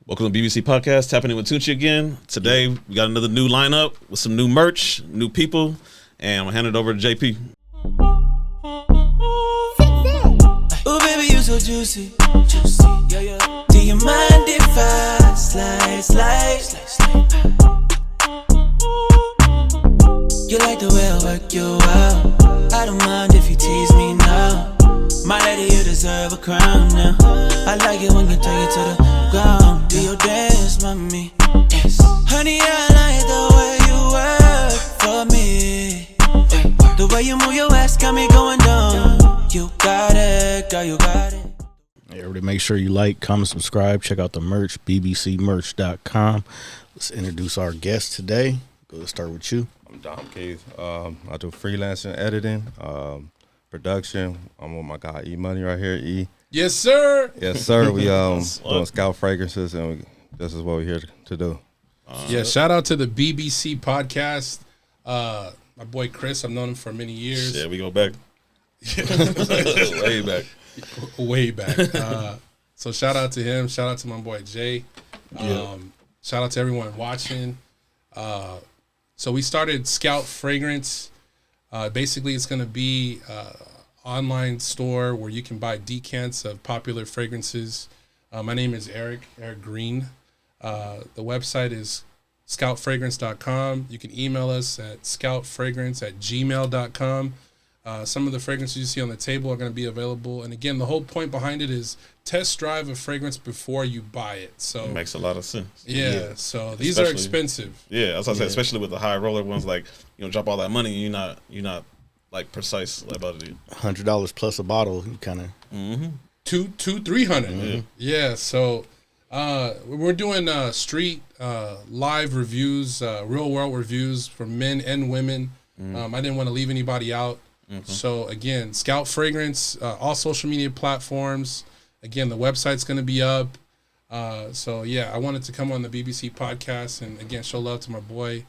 Welcome to BBC Podcast, Tapping In with Tunchi again. Today, we got another new lineup with some new merch, new people, and I'm going to hand it over to JP. Oh, baby, you so juicy. Yeah, yeah. Do you mind if I slide? You like the way I work you out. I don't mind if you tease me now. My lady, you deserve a crown now. I like it when you take it to the ground. Do your dance, mommy. Yes. Honey, I like the way you work for me. The way you move your ass got me going down. You got it, girl, you got it. Hey, everybody, make sure you like, comment, subscribe. Check out the merch, bbcmerch.com. Let's introduce our guest today. Let's start with you. I'm Dom Keith. I do freelancing, editing, production. I'm with my guy E-Money right here, E. Yes, sir. Yes, sir. We doing Scout Fragrances, and this is what we're here to do. Yeah, shout out to the BBC podcast. My boy Chris, I've known him for many years. Yeah, we go back. Way back. So shout out to him. Shout out to my boy Jay. Shout out to everyone watching. So we started Scout Fragrance. Basically, it's going to be online store where you can buy decants of popular fragrances. My name is Eric Green. The website is scoutfragrance.com. You can email us at scoutfragrance@gmail.com. Some of the fragrances you see on the table are going to be available. And again, the whole point behind it is test drive a fragrance before you buy it. So it makes a lot of sense. Yeah. So these are expensive. Yeah, that's what I said, especially with the high roller ones, like, drop all that money and you're not like precise about it. $100 plus a bottle, you kind of. $200, $300. Yeah. So we're doing street live reviews, real world reviews for men and women. I didn't want to leave anybody out. So again, Scout Fragrance, all social media platforms. Again, the website's going to be up. So yeah, I wanted to come on the BBC podcast and again show love to my boy,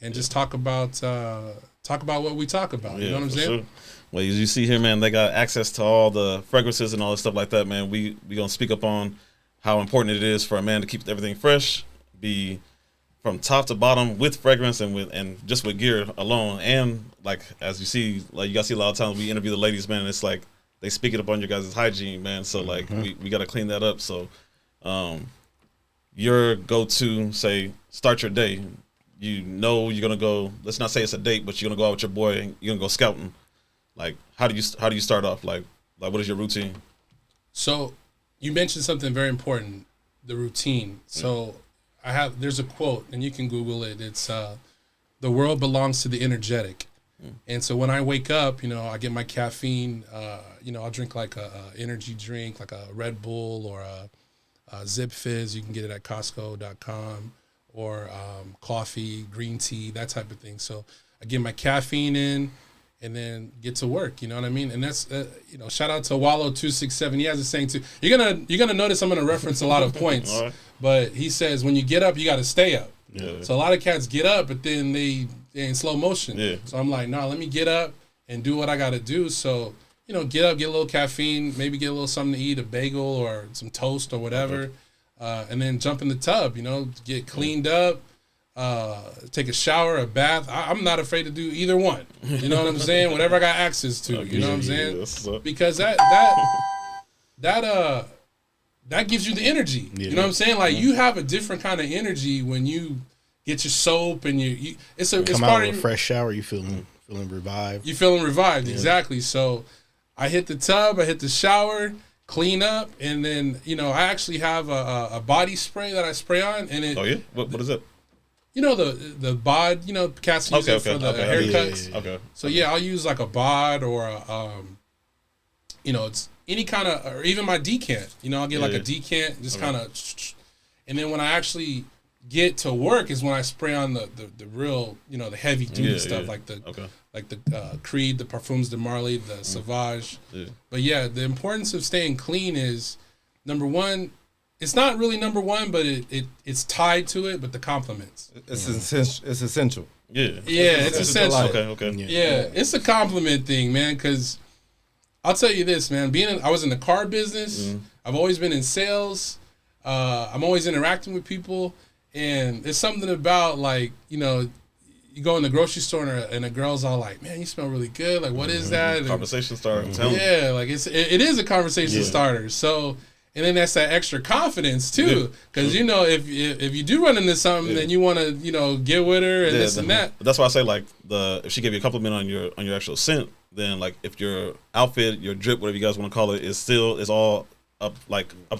and just talk about what we talk about. You know what I'm saying? Sure. Well, as you see here, man, they got access to all the fragrances and all this stuff like that, man. We gonna speak up on how important it is for a man to keep everything fresh, be from top to bottom with fragrance and just with gear alone. And like, as you see, like you guys see a lot of times we interview the ladies, man, and it's like they speak it up on your guys' hygiene, man. So like we got to clean that up. So your go-to, say, start your day. You're going to go, let's not say it's a date, but you're going to go out with your boy and you're going to go scouting. Like, how do you start off? Like what is your routine? So you mentioned something very important, the routine. So there's a quote, and you can Google it. It's the world belongs to the energetic. And so when I wake up, I get my caffeine. I'll drink like a energy drink, like a Red Bull or a Zip Fizz. You can get it at Costco.com, or coffee, green tea, that type of thing. So I get my caffeine in, and then get to work. You know what I mean? And that's shout out to Wallow267. He has a saying too. You're gonna notice I'm gonna reference a lot of points, right. But he says when you get up, you got to stay up. Yeah. So a lot of cats get up, but then they're in slow motion. Yeah. So I'm like, let me get up and do what I got to do. So get up, get a little caffeine, maybe get a little something to eat, a bagel or some toast or whatever, and then jump in the tub. Get cleaned up. Take a shower, a bath. I'm not afraid to do either one. You know what I'm saying? Whatever I got access to. You know what I'm saying? Because that gives you the energy. Yeah. You know what I'm saying? Like you have a different kind of energy when you get your soap and it's come out of a fresh shower. You feeling revived. You feeling revived, exactly. So I hit the tub, I hit the shower, clean up, and then I actually have a body spray that I spray on, and it. Oh yeah, what is it? The bod, cats use it for the haircuts. Yeah. Okay. So yeah, I'll use like a bod or it's any kind of, or even my decant. I'll get like a decant, just kind of, and then when I actually get to work is when I spray on the real, the heavy duty stuff like the Creed, the Parfums de Marly, the Sauvage. Yeah. But yeah, the importance of staying clean is number one. It's not really number one, but it's tied to it. But the compliments. It's essential. Yeah. Yeah, it's essential. Okay. Yeah, it's a compliment thing, man. Because I'll tell you this, man. I was in the car business. I've always been in sales. I'm always interacting with people, and it's something about like, you know, you go in the grocery store and a girl's all like, "Man, you smell really good. Like, what is that?" And, Conversation starter. yeah, like it is a conversation starter. So, and then that's that extra confidence too, because you know if you do run into something, then you want to, you know, get with her and this and that. That's why I say like if she gave you a compliment on your actual scent, then like if your outfit, your drip, whatever you guys want to call it, is all up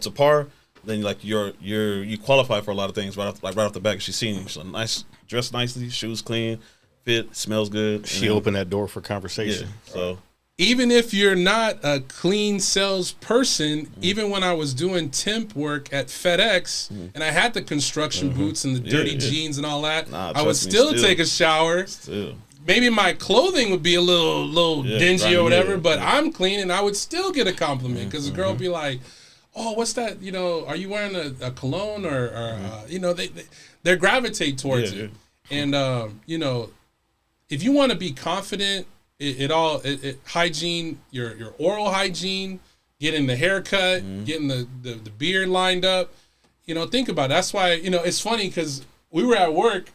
to par, then like you qualify for a lot of things right off the bat. She's seen you. She's nice, dressed nicely, shoes clean, fit, smells good. She opened that door for conversation. Yeah, so even if you're not a clean salesperson, even when I was doing temp work at FedEx and I had the construction boots and the dirty jeans and all that, I would still take a shower. Maybe my cologne would be a little dingy or whatever, but I'm clean and I would still get a compliment because the girl would be like, "Oh, what's that? You know, are you wearing a cologne or you know, they gravitate towards it." And you know, if you want to be confident, hygiene, your oral hygiene, getting the haircut, getting the beard lined up, you know, think about it. That's why, you know, it's funny because we were at work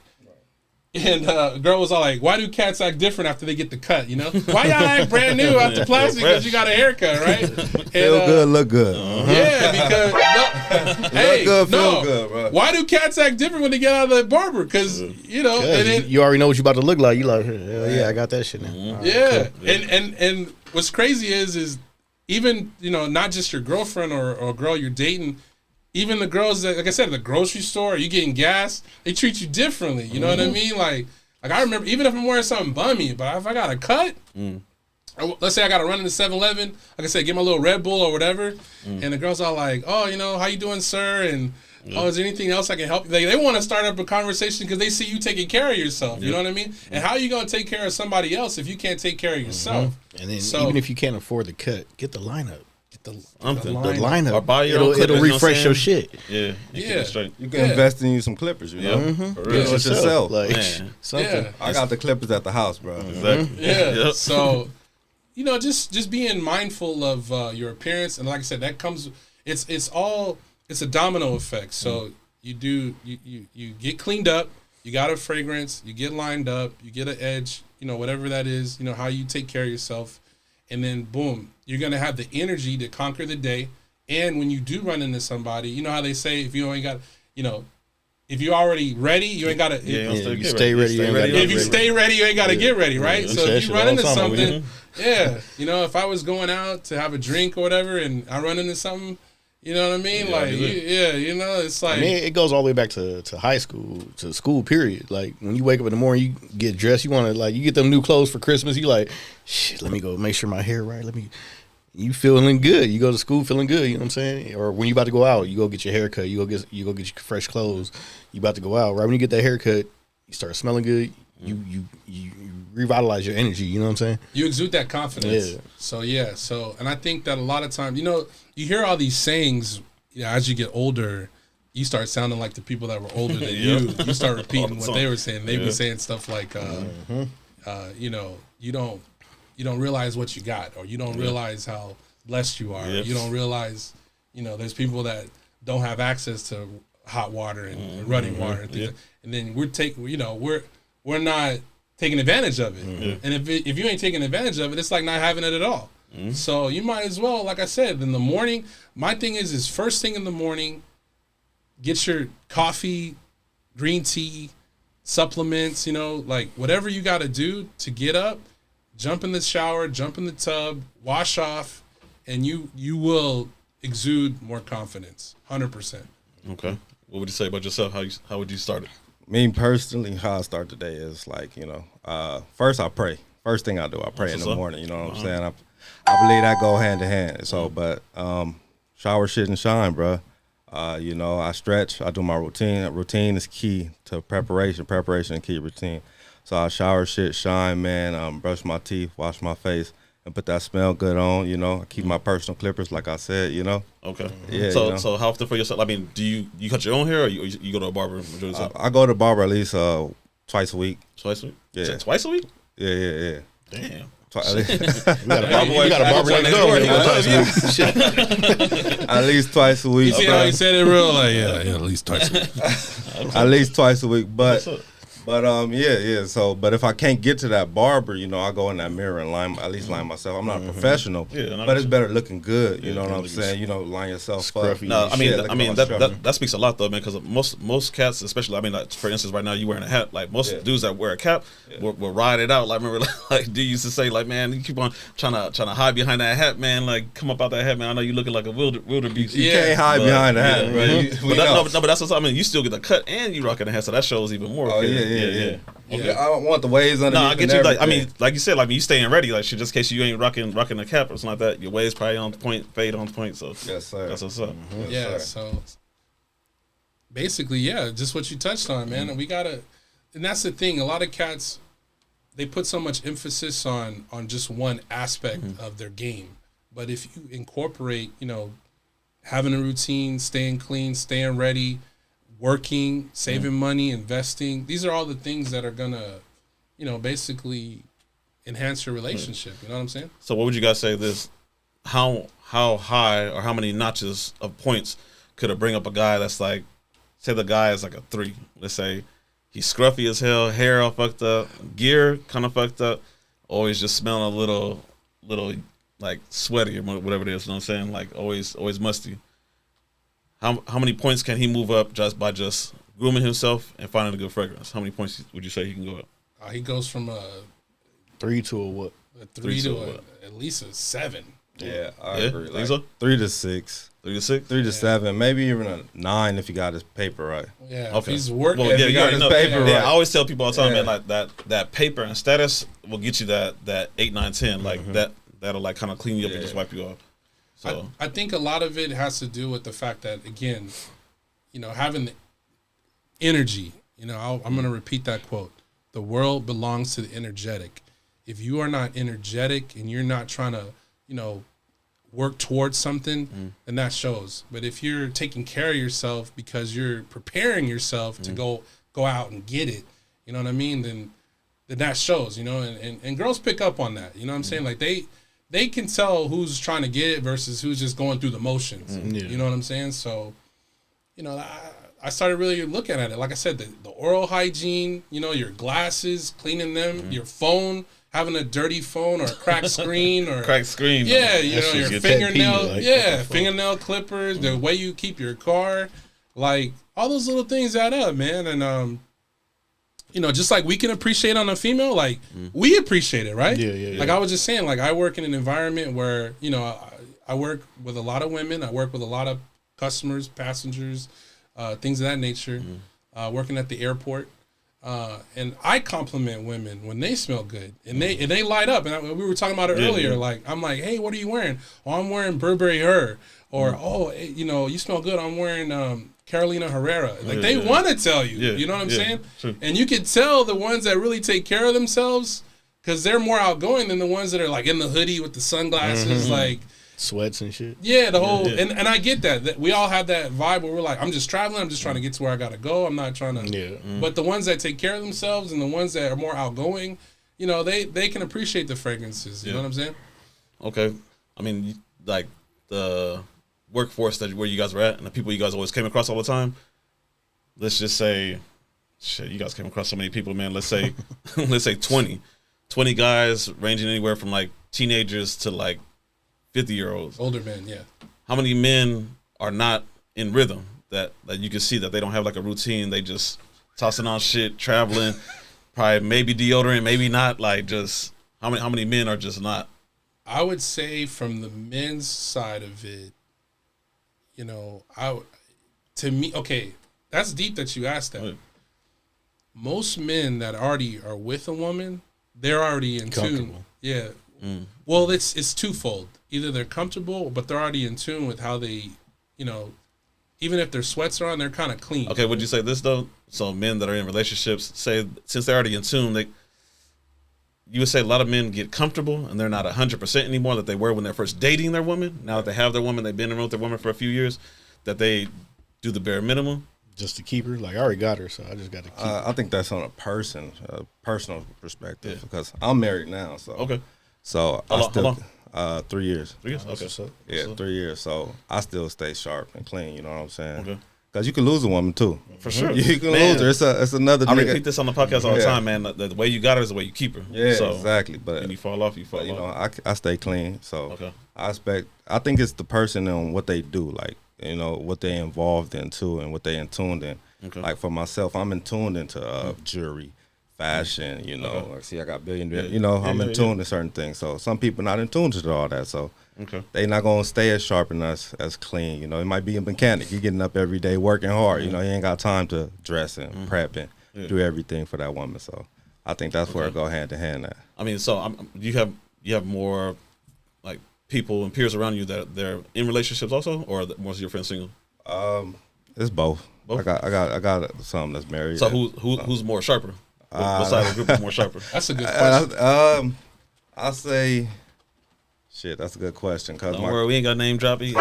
and a girl was all like, "Why do cats act different after they get the cut, you know? Why y'all act brand new out the plastic because you got a haircut, right?" Feel good, look good. Yeah, because hey, look good, feel good, bro. Why do cats act different when they get out of the barber? Because you know, you already know what you about to look like. You like, hell yeah, I got that shit now. Yeah, cool. And what's crazy is even, you know, not just your girlfriend or girl you're dating. Even the girls that, like I said, at the grocery store, you getting gas, they treat you differently. You know what I mean? Like I remember, even if I'm wearing something bummy, but if I got a cut, let's say I got to run into 7-Eleven, like I said, get my little Red Bull or whatever, and the girls are like, "Oh, you know, how you doing, sir?" And "Oh, is there anything else I can help you?" They want to start up a conversation because they see you taking care of yourself. You know what I mean? And how are you going to take care of somebody else if you can't take care of yourself? And then even if you can't afford the cut, get the lineup. The lineup. Or buy your own clippers, it'll refresh your shit. Yeah. You can invest in you some clippers, you know? For real. Do it yourself. Like, something. I got the clippers at the house, bro. Exactly. Yeah. So, you know, just being mindful of your appearance, and like I said, that comes. It's a domino effect. So you get cleaned up, you got a fragrance, you get lined up, you get an edge, you know, whatever that is, you know, how you take care of yourself, and then boom, you're gonna have the energy to conquer the day. And when you do run into somebody, you know how they say, if you ain't got, you know, if you're already ready, you ain't got to. You stay ready. If you stay ready, you ain't got to get ready, right? So if you run into something, you know, if I was going out to have a drink or whatever, and I run into something, you know what I mean? Like, you know, it's like. I mean, it goes all the way back to high school, to school period. Like, when you wake up in the morning, you get dressed, you want to, like, you get them new clothes for Christmas, you like, shit, let me go make sure my hair right, you feeling good. You go to school feeling good, you know what I'm saying? Or when you about to go out, you go get your hair cut, you go get your fresh clothes, you about to go out. Right when you get that haircut, you start smelling good, you revitalize your energy, you know what I'm saying? You exude that confidence. Yeah. So, and I think that a lot of times, you know, you hear all these sayings, you know, as you get older, you start sounding like the people that were older than you. You start repeating what they were saying. They be saying stuff like, you know, you don't realize what you got, or you don't realize how blessed you are. Or you don't realize, you know, there's people that don't have access to hot water and running water and things. And then we're not taking advantage of it. And if you ain't taking advantage of it, it's like not having it at all. So you might as well, like I said, in the morning, my thing is first thing in the morning, get your coffee, green tea, supplements, you know, like whatever you got to do to get up, jump in the shower, jump in the tub, wash off, and you will exude more confidence, 100%. Okay. What would you say about yourself? How would you start it? Me personally, how I start the day is like, you know, first I pray. First thing I do, I pray in the morning. You know what I'm saying? I believe that go hand to hand. So, but shower, shit, and shine, bro. You know, I stretch. I do my routine. Routine is key to preparation. Preparation is key to routine. So I shower, shit, shine, man. Brush my teeth, wash my face, and put that smell good on. You know, I keep my personal clippers, like I said. You know. Okay. Yeah. So you know? so how often for yourself? I mean, do you cut your own hair, or you go to a barber? I go to the barber at least twice a week. Twice a week. Yeah. Twice a week. Yeah. Damn. got a barber next door. At least twice a week. You see how he said it real? Like, yeah, at least twice a week. At least twice a week. But yeah. So, but if I can't get to that barber, you know, I go in that mirror and at least line myself. I'm not a professional, but it's better looking good. You know what I'm saying? You know, line yourself up. No, I mean that speaks a lot though, man. Because most cats, especially, I mean, like, for instance, right now you wearing a hat. Like most dudes that wear a cap will ride it out. Like remember, like dude used to say, like, man, you keep on trying to hide behind that hat, man. Like come up out that hat, man. I know you looking like a wildebeest. You can't hide behind the hat, bro. But that's what I mean. You still get the cut and you rocking the hat, so that shows even more. Oh yeah. Okay, I don't want the waves underneath. No, I get you. Like, I mean, like you said, like you staying ready, like shit, just in case you ain't rocking a cap or something like that. Your waves probably on point, fade on point. So yes, sir. That's what's up. Yes, so basically, just what you touched on, man. We gotta, and that's the thing. A lot of cats, they put so much emphasis on just one aspect of their game. But if you incorporate, you know, having a routine, staying clean, staying ready, working, saving money, investing. These are all the things that are gonna, you know, basically enhance your relationship. You know what I'm saying? So what would you guys say this? How high or how many notches of points could it bring up a guy that's like, say the guy is like a 3. Let's say he's scruffy as hell, hair all fucked up, gear kind of fucked up, always just smelling a little like sweaty or whatever it is. You know what I'm saying? Like always musty. How many points can he move up just by grooming himself and finding a good fragrance? How many points would you say he can go up? He goes from a 3 to a what? A 3 to at least a 7. Yeah, I agree. Think so? 3 to 6. 3 to 6? 3 to 7, maybe even a 9 if you got his paper right. Yeah, okay. If he's working. Well, you got his paper right. I always tell people all the time, man, like that paper and status will get you that 8, 9, 10. Like that'll like kind of clean you up and just wipe you off. So I think a lot of it has to do with the fact that, again, you know, having the energy. You know, I'm going to repeat that quote. The world belongs to the energetic. If you are not energetic and you're not trying to, you know, work towards something, then that shows. But if you're taking care of yourself because you're preparing yourself to go out and get it, you know what I mean? Then that shows, you know, and girls pick up on that. You know what I'm saying? Like they can tell who's trying to get it versus who's just going through the motions. You know what I'm saying? So, you know, I started really looking at it. Like I said, the oral hygiene, you know, your glasses, cleaning them, your phone, having a dirty phone or a cracked screen or yeah, you know, your fingernail, fingernail clippers, the way you keep your car, like all those little things add up, man. And you know, just like we can appreciate on a female, like we appreciate it, right? Yeah. Like I was just saying, like I work in an environment where, you know, I work with a lot of women. I work with a lot of customers, passengers, things of that nature. Working at the airport, and I compliment women when they smell good and they light up. And we were talking about it earlier. Like I'm like, hey, what are you wearing? Oh, I'm wearing Burberry Her. Or oh, you know, you smell good. I'm wearing Carolina Herrera. Like they want to tell you. You know what I'm saying? True. And you can tell the ones that really take care of themselves because they're more outgoing than the ones that are like in the hoodie with the sunglasses, like sweats and shit. Yeah, the whole and I get that we all have that vibe where we're like, I'm just traveling. I'm just trying to get to where I gotta go. I'm not trying to. But the ones that take care of themselves and the ones that are more outgoing, you know, they can appreciate the fragrances. You know what I'm saying? Okay, I mean, like the workforce where you guys were at and the people you guys always came across all the time. Let's just say, shit, you guys came across so many people, man. Let's say, let's say 20 guys ranging anywhere from like teenagers to like 50-year-olds. Older men, yeah. How many men are not in rhythm that you can see that they don't have like a routine? They just tossing on shit, traveling, probably maybe deodorant, maybe not. Like just how many men are just not? I would say from the men's side of it, you know, to me, okay, that's deep that you asked that. Right. Most men that already are with a woman, they're already in tune. Yeah. Well, it's twofold. Either they're comfortable, but they're already in tune with how they, you know, even if their sweats are on, they're kind of clean. Okay, would you say this though? So men that are in relationships, say since they're already in tune, you would say a lot of men get comfortable and they're not 100% anymore that they were when they're first dating their woman. Now that they have their woman, they've been around with their woman for a few years, that they do the bare minimum. Just to keep her? Like, I already got her, so I just got to keep her. I think that's on a personal perspective because I'm married now. So okay. So How I long- still how long? 3 years. 3 years. That's Okay. what's up. Yeah, 3 years. So I still stay sharp and clean. You know what I'm saying? Okay. Because you can lose a woman too. For sure. You can Man. lose her. It's another. I nigga. repeat this on the podcast all the Yeah. time, man. The way you got her is the way you keep her. Yeah, so, exactly. But when you fall off, you fall you know, off. I stay clean. So Okay. I think it's the person and what they do, like, you know, what they involved in too and what they in tuned in. Okay. Like for myself, I'm in tuned into jewelry, fashion, you know. Okay. Like, see, I got billion, you Yeah. know, Yeah, I'm yeah, in tune to certain things. So some people not in tune to all that. So Okay. they not gonna stay as sharp and as clean. You know, it might be a mechanic. He getting up every day working hard. You know, he ain't got time to dress and prep and do everything for that woman. So I think that's where it go hand in hand at. I mean, so you have more like people and peers around you that they're in relationships also, or most of your friends single? It's both. Both? I got some that's married. So who's more sharper? What side of the group is more sharper? That's a good question. I say, shit, that's a good question. Cause Don't worry, we ain't got name drop. Yeah,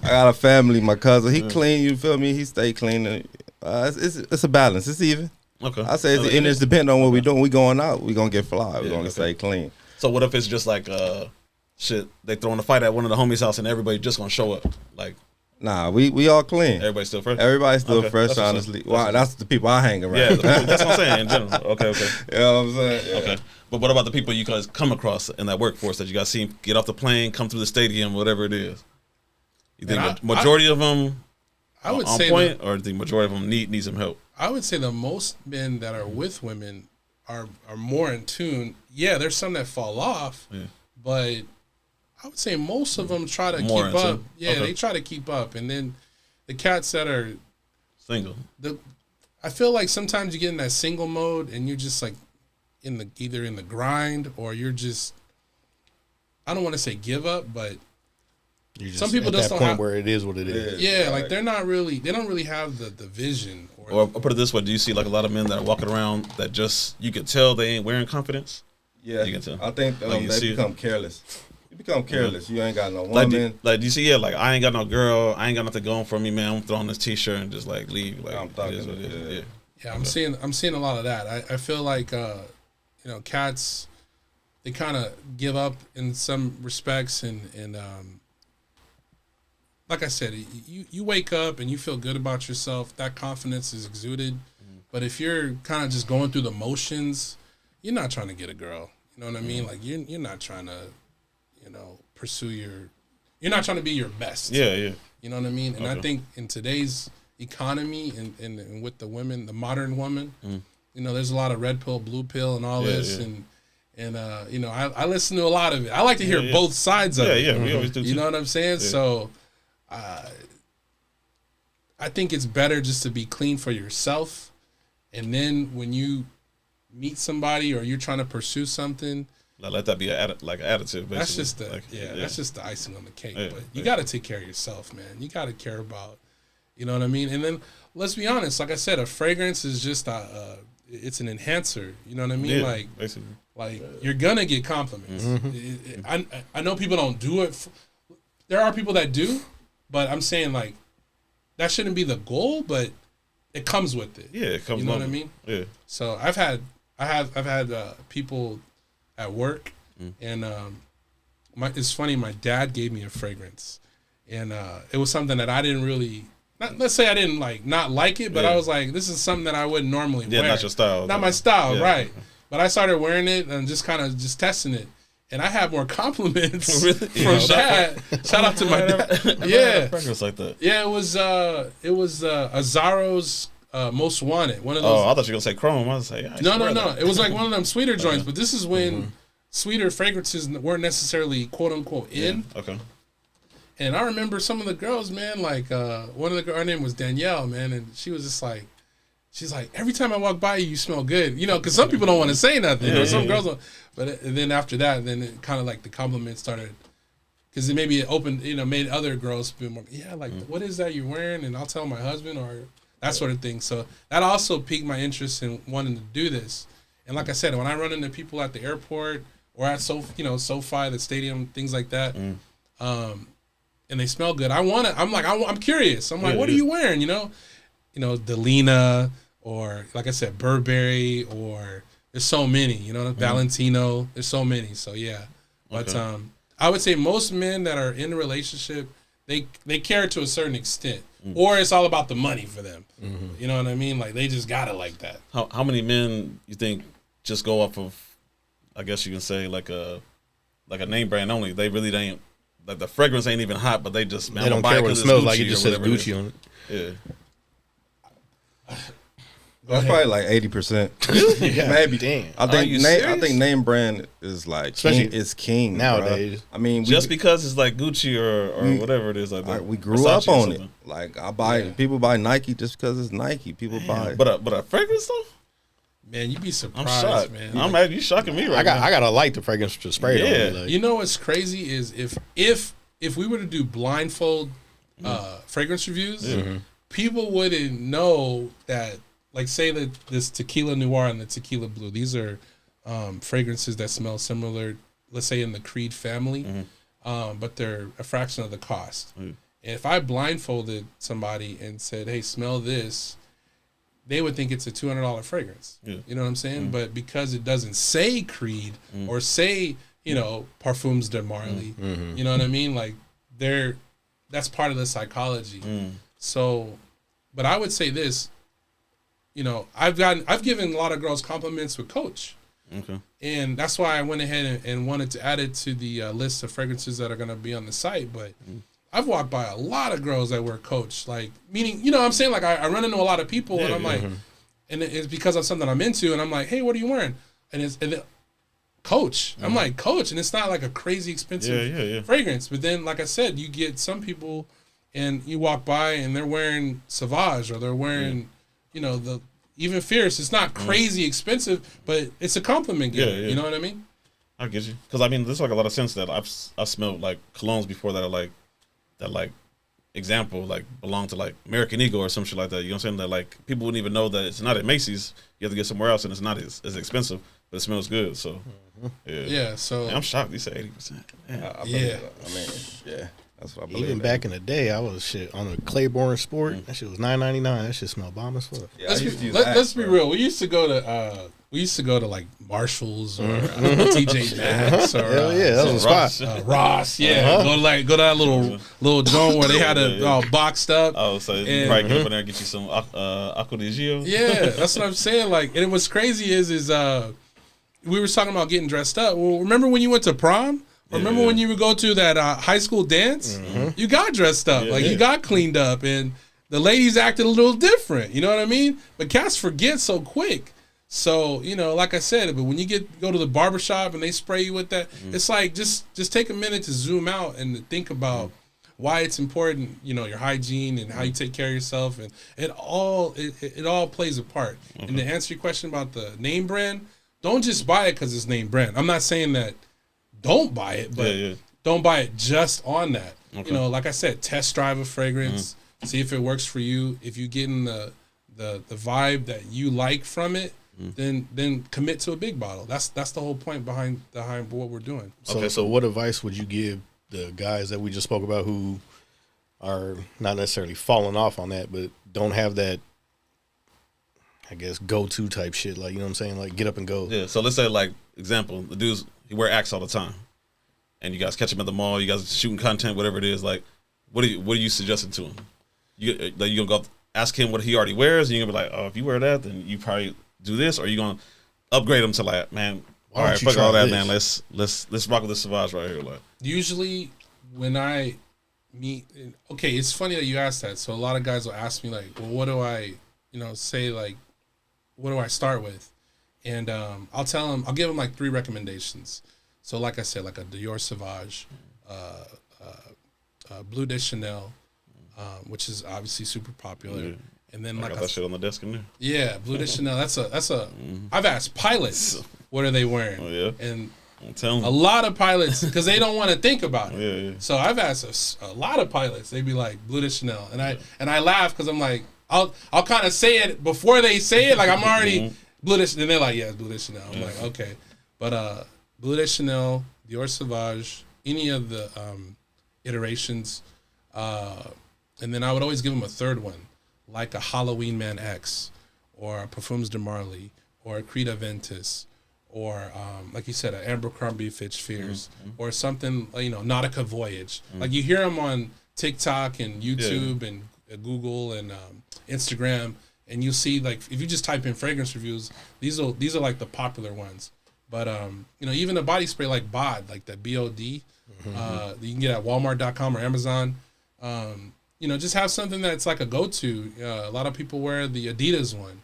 I got a family. My cousin, he clean. You feel me? He stay clean. It's a balance. It's even. okay. I say it's depending on what we doing. We going out. We gonna get fly. We Yeah, gonna okay. stay clean. So what if it's just like shit? They throwing a fight at one of the homies' house and everybody just gonna show up. Like Nah, we all clean. everybody's still fresh. Everybody's still Okay, fresh. that's what's up. Honestly, wow, that's the people I hang around. Yeah, that's what I'm saying in general. Okay. You know what I'm saying? Yeah. Okay. But what about the people you guys come across in that workforce that you guys see get off the plane, come through the stadium, whatever it is? You think And the majority of them I would on say point, or the majority of them need some help? I would say the most men that are with women are more in tune. Yeah, there's some that fall off, but I would say most of them try to More keep in up. tune? Yeah, Okay. they try to keep up, and then the cats that are Single. I feel like sometimes you get in that single mode and you're just like either in the grind or you're just, I don't want to say give up, but You're just some people at just that don't point have, where it is what it is. yeah, like they don't really have the vision or Or put it this way: do you see like a lot of men that are walking around that just you can tell they ain't wearing confidence? Yeah, You can tell. I think Like you they see it. become careless. You become careless. You ain't got no Like, woman. do you see? Yeah, like I ain't got no girl. I ain't got nothing going for me, man. I'm throwing this T-shirt and just like leave. Like I'm thugging it is what it it, is. yeah. Yeah, I'm seeing a lot of that. I feel like cats, they kind of give up in some respects, and like I said, you wake up and you feel good about yourself. That confidence is exuded. But if you're kind of just going through the motions, you're not trying to get a girl. You know what I mean? Like you're not trying to, pursue you're not trying to be your best. Yeah. You know what I mean? And I Okay. think in today's economy and with the women, the modern woman, there's a lot of red pill, blue pill, and all this, yeah. and I listen to a lot of it. I like to hear Yeah. both sides of it. Yeah. We always do. You too. know what I'm saying? Yeah. So, I think it's better just to be clean for yourself, and then when you meet somebody or you're trying to pursue something, Let that be an additive. Basically. that's just that's just the icing on the cake. Yeah, But you yeah. got to take care of yourself, man. You got to care about, you know what I mean? And then let's be honest, like I said, a fragrance is just it's an enhancer. You know what I mean? Yeah, basically. Like you're gonna get compliments. I know people don't do it. There are people that do, but I'm saying like that shouldn't be the goal, but it comes with it. Yeah, it comes. You know what I along. mean? Yeah. So I've had people at work, and it's funny. My dad gave me a fragrance, and it was something that I didn't really. Let's say I didn't not like it, but Yeah. I was like, this is something that I wouldn't normally Yeah, wear. not your style. Not my style, Yeah. right? But I started wearing it and just kind of just testing it, and I had more compliments Really? from Yeah. that. Shout out to my dad. Yeah, Fragrance like that. yeah. It was Azzaro's Most Wanted. One of those. Oh, I thought you were gonna say Chrome. I was like, No. It was like one of them sweeter joints, but this is when sweeter fragrances weren't necessarily quote unquote in. Okay. And I remember some of the girls, man, like one of her name was Danielle, man, and she was just like, she's like, every time I walk by you, you smell good, because some people don't want to say nothing. Some girls don't. But and then after that, then it kind of like the compliments started, because maybe it opened, made other girls be more, what is that you're wearing? And I'll tell my husband or that sort of thing. So that also piqued my interest in wanting to do this. And like I said, when I run into people at the airport or at SoFi, the stadium, things like that, and they smell good, I'm curious. I'm like, Yeah, what are yeah. you wearing? Delina, or like I said, Burberry, or there's so many, you know, Valentino, there's so many. So yeah. But I would say most men that are in a relationship, they care to a certain extent. Or it's all about the money for them. You know what I mean? Like they just got it like that. How many men you think just go off of, I guess you can say like a name brand only? They really ain't, like the fragrance ain't even hot, but they just, man, they don't care what it smells like. It just says Gucci on it. Yeah. That's probably like 80%. Yeah, maybe. Damn. I think name brand is like it's king nowadays. Bro. I mean, just because it's like Gucci or whatever it is, like that. We grew up on it. Like people buy Nike just because it's Nike. People buy it. But a fragrance though. Man, you'd be surprised, I'm shocked, man. I'm mad. You shocking me right now. I gotta like the fragrance to spray it on. Like. You know what's crazy is if we were to do blindfold fragrance reviews, people wouldn't know that. Like say that this tequila noir and the tequila blue, these are fragrances that smell similar, let's say in the Creed family, but they're a fraction of the cost. And if I blindfolded somebody and said, hey, smell this, they would think it's a $200 fragrance. You know what I'm saying? But because it doesn't say Creed or say, you know, Parfums de Marly, you know what I mean? Like that's part of the psychology. So, but I would say this, you know, I've given a lot of girls compliments with Coach. Okay. And that's why I went ahead and wanted to add it to the list of fragrances that are going to be on the site. But I've walked by a lot of girls that wear Coach, like, meaning, you know what I'm saying? Like, I run into a lot of people and I'm like, and it's because of something I'm into, and I'm like, hey, what are you wearing? And Coach. I'm like, Coach. And it's not like a crazy expensive fragrance. But then, like I said, you get some people and you walk by and they're wearing Sauvage or they're wearing, you know, even Fierce. It's not crazy expensive, but it's a compliment giver. You know what I mean? I get you. Because, I mean, there's like a lot of sense that I've smelled like colognes before that are like, example, like belong to like American Eagle or some shit like that. You know what I'm saying? That like people wouldn't even know that it's not at Macy's. You have to get somewhere else and it's not as expensive, but it smells good. So, so. Man, I'm shocked. You said 80%. I mean, that's what I believe. Even back in the day, I was on a Claiborne Sport. That shit was $9.99. That shit smelled bomb as fuck. Yeah, let's be real. We used to go to like Marshalls or TJ Maxx or that was a spot. Ross. Go to that little joint where they had it all boxed up. Oh, so you probably get up in there and get you some Acqua di Gio. Yeah, that's what I'm saying. Like, and what's crazy is we were talking about getting dressed up. Well, remember when you went to prom? Remember when you would go to that high school dance? You got dressed up, you got cleaned up, and the ladies acted a little different. You know what I mean? But cats forget so quick. So, you know, like I said, but when you go to the barbershop and they spray you with that, it's like just take a minute to zoom out and think about why it's important, you know, your hygiene and how you take care of yourself, and it all plays a part. And to answer your question about the name brand, don't just buy it because it's name brand. I'm not saying that don't buy it, but don't buy it just on that. You know, like I said, test drive a fragrance, see if it works for you. If you're getting the vibe that you like from it, then commit to a big bottle. That's the whole point behind what we're doing. So what advice would you give the guys that we just spoke about who are not necessarily falling off on that, but don't have that, I guess, go-to type shit? Like, you know what I'm saying? Like, get up and go. Yeah, so let's say, like, example, the dudes, he wear Axe all the time. And you guys catch him at the mall, you guys shooting content, whatever it is. Like, what are you suggesting to him? You gonna go ask him what he already wears, and you're gonna be like, oh, if you wear that, then you probably do this, or are you gonna upgrade him to like, man, all right, fuck all that, man. Let's rock with this Sauvage right here. Like, usually when I meet, okay, it's funny that you asked that. So a lot of guys will ask me like, well, what do I, say, like, what do I start with? And I'll give them like 3 recommendations. So like I said, like a Dior Sauvage, Bleu de Chanel, which is obviously super popular. Yeah. And then I got that shit on the desk in there. Yeah, Bleu de Chanel. That's a. I've asked pilots what are they wearing. Oh yeah. And a lot of pilots, because they don't want to think about it. Yeah. So I've asked a lot of pilots. They'd be like Bleu de Chanel, and I laugh because I'm like, I'll kind of say it before they say it. Like, I'm already Bleu de Chanel. And they're like, yeah, it's Bleu de Chanel. I'm like, okay, but Bleu de Chanel, Dior Sauvage, any of the iterations, and then I would always give them a third one, like a Halloween Man X, or a Parfums de Marly, or a Creta Ventus, or like you said, an Abercrombie Fitch Fierce, or something, Nautica Voyage. Like you hear them on TikTok and YouTube and Google and Instagram, and you see, like, if you just type in fragrance reviews, these are like the popular ones. But even a body spray like BOD, like that BOD, you can get at Walmart.com or Amazon. Just have something that's like a go-to. A lot of people wear the Adidas one,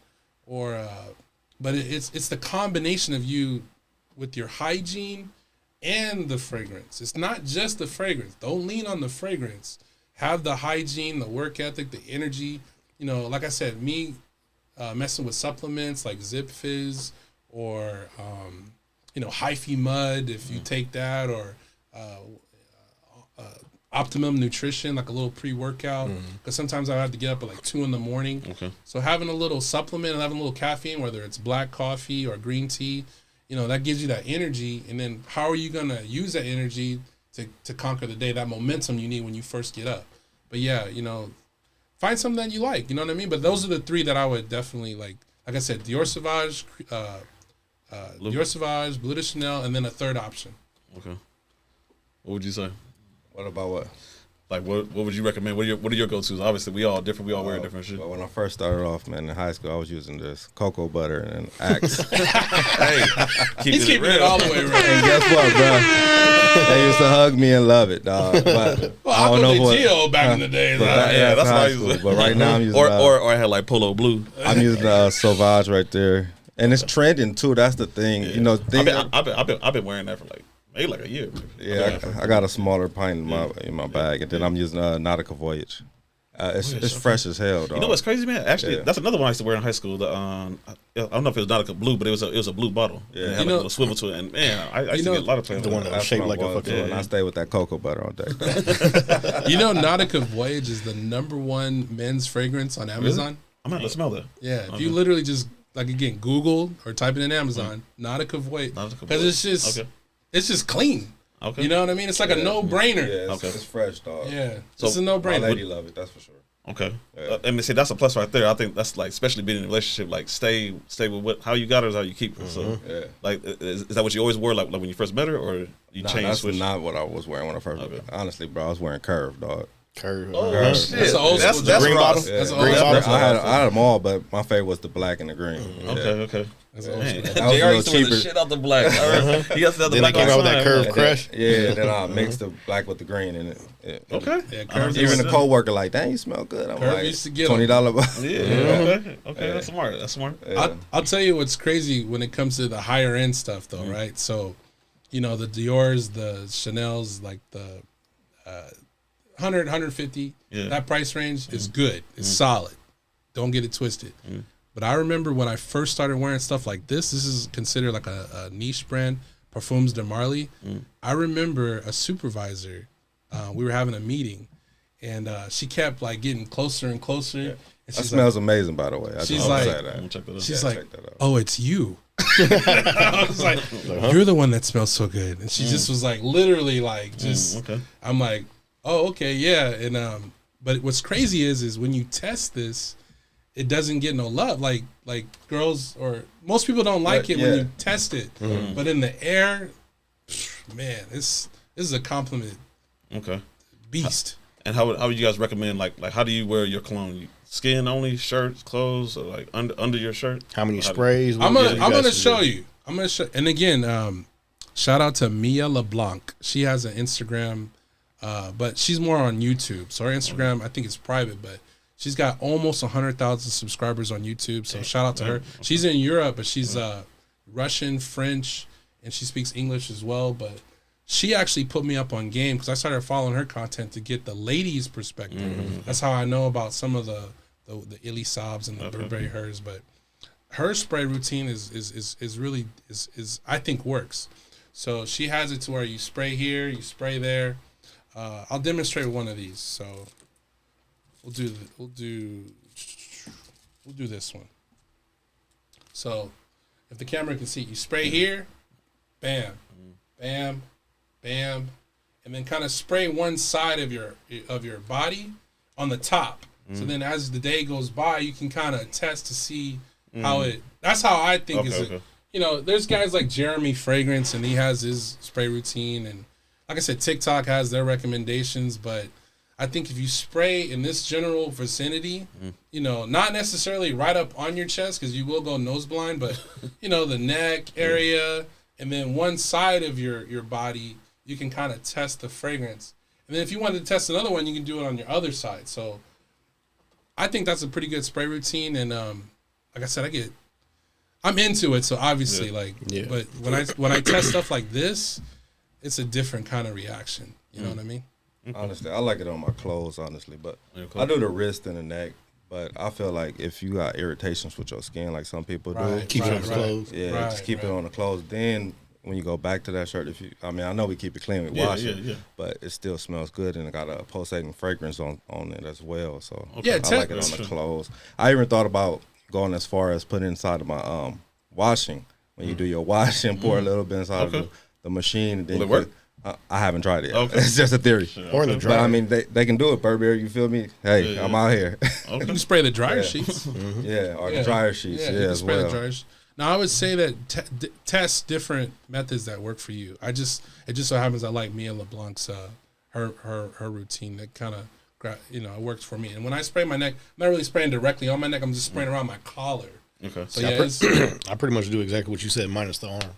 but it's the combination of you with your hygiene and the fragrance. It's not just the fragrance. Don't lean on the fragrance. Have the hygiene, the work ethic, the energy. Like I said, me messing with supplements like Zip Fizz or Hyphy Mud, if you take that, or Optimum Nutrition, like a little pre-workout, because sometimes I have to get up at like 2 a.m. Okay. So having a little supplement and having a little caffeine, whether it's black coffee or green tea, that gives you that energy. And then how are you gonna use that energy to conquer the day? That momentum you need when you first get up. But yeah, find something that you like. You know what I mean? But those are the 3 that I would definitely like. Like I said, Dior Sauvage, Dior Sauvage, Bleu de Chanel, and then a third option. Okay. What would you say? What about what? Like, what would you recommend? What are your go-tos? Obviously, we all different. We all wear different shit. Well, when I first started off, man, in high school, I was using this cocoa butter and Axe. Hey, He's keeping it all the way right. And guess what, bro? They used to hug me and love it, dog. But I don't know what. Geo back in the day. That's what I used to. But right now I'm using or I had like Polo Blue. I'm using Sauvage right there, and it's trending too. That's the thing. Yeah. I've been wearing that for maybe like a year. Yeah, I got a smaller pint in my bag, and then I'm using Nautica Voyage. It's fresh as hell, dog. You know what's crazy, man? Actually, that's another one I used to wear in high school. I don't know if it was Nautica Blue, but it was a blue bottle. Yeah, it had like a little swivel to it, and man, I used to get a lot of players. The one that was shaped like a fucking. And I stay with that cocoa butter all day. Nautica Voyage is the #1 men's fragrance on Amazon. I'm gonna smell that. Yeah, if you literally just Google or type it in Amazon, Nautica Voyage, because it's just clean. Okay. You know what I mean? It's like a no-brainer. Yeah, it's fresh, dog. Yeah, so it's a no-brainer. My lady love it, that's for sure. Okay. Yeah. See, that's a plus right there. I think that's like, especially being in a relationship, like stay with how you got her is how you keep her. So, like, is that what you always wore, like when you first met her, or you changed? That's not what I was wearing when I first met her. Honestly, bro, I was wearing Curve, dog. Curve. Oh shit! That's an old school. That's green bottle. That's an green old bottle. I had them all, but my favorite was the black and the green. Okay. That's old school. That was a little cheaper. The shit out the black. You got the Then black they came out with that Curve Crush. Yeah, then I mixed the black with the green in it. Okay. Yeah, Curve Even the coworker like, dang, you smell good. I'm Curve like, used to get $20. Yeah. Okay. That's smart. Yeah. I'll tell you what's crazy when it comes to the higher end stuff, though, right? So, the Dior's, the Chanel's, like the 100, 150, that price range is good. It's solid. Don't get it twisted. But I remember when I first started wearing stuff like this is considered like a niche brand, Parfums de Marly. I remember a supervisor, we were having a meeting, and she kept like getting closer and closer. Yeah. And that smells amazing, by the way. She's like, oh, it's you. I was like, you're the one that smells so good. And she just was like, literally like, just, I'm like, oh, okay, yeah. And but what's crazy is when you test this, it doesn't get no love. Like girls or most people don't like it when you test it. But in the air, man, this is a compliment. Okay. Beast. And how would you guys recommend like how do you wear your cologne? Skin only, shirts, clothes, or like under your shirt? How many sprays? I'm gonna show you. I'm gonna show. And again, shout out to Mia LeBlanc. She has an Instagram. But she's more on YouTube. So her Instagram, I think it's private, but she's got almost 100,000 subscribers on YouTube. So shout out to her. She's in Europe, but she's Russian, French, and she speaks English as well. But she actually put me up on game because I started following her content to get the ladies' perspective. That's how I know about some of the Illy Sobs and the Burberry Hers. But her spray routine is really I think works. So she has it to where you spray here, you spray there. I'll demonstrate one of these. So we'll do this one. So if the camera can see, you spray here, bam, bam, bam, and then kind of spray one side of your body on the top. So then as the day goes by, you can kind of test to see That's how I think is Okay. it. You know, there's guys like Jeremy Fragrance, and he has his spray routine, and like I said, TikTok has their recommendations, but I think if you spray in this general vicinity, you know, not necessarily right up on your chest because you will go nose blind, but you know, the neck area and then one side of your body, you can kind of test the fragrance. And then if you wanted to test another one, you can do it on your other side. So I think that's a pretty good spray routine, and like I said, I'm into it. So obviously, but when I test stuff like this, it's a different kind of reaction. You know what I mean? Honestly, I like it on my clothes, honestly, but I do the wrist and the neck. But I feel like if you got irritations with your skin, like some people do, keep it on the clothes. Yeah, just keep it on the clothes. Then when you go back to that shirt, I know we keep it clean, we wash it, but it still smells good and it got a pulsating fragrance on it as well. So I like it on the clothes. I even thought about going as far as putting inside of my washing. When you do your washing, pour a little bit inside of the machine. And then Will it work? I haven't tried it yet. Okay. It's just a theory. Or in the dryer. But I mean, they can do it, Burberry. You feel me? Hey, I'm out here. You can spray the dryer sheets. Yeah, or the dryer sheets. Yeah, you can as spray well. the dryer sheets. Now I would say that test different methods that work for you. It just so happens I like Mia LeBlanc's her routine that kind of it works for me. And when I spray my neck, I'm not really spraying directly on my neck. I'm just spraying around my collar. Okay. So I pretty much do exactly what you said, minus the arm.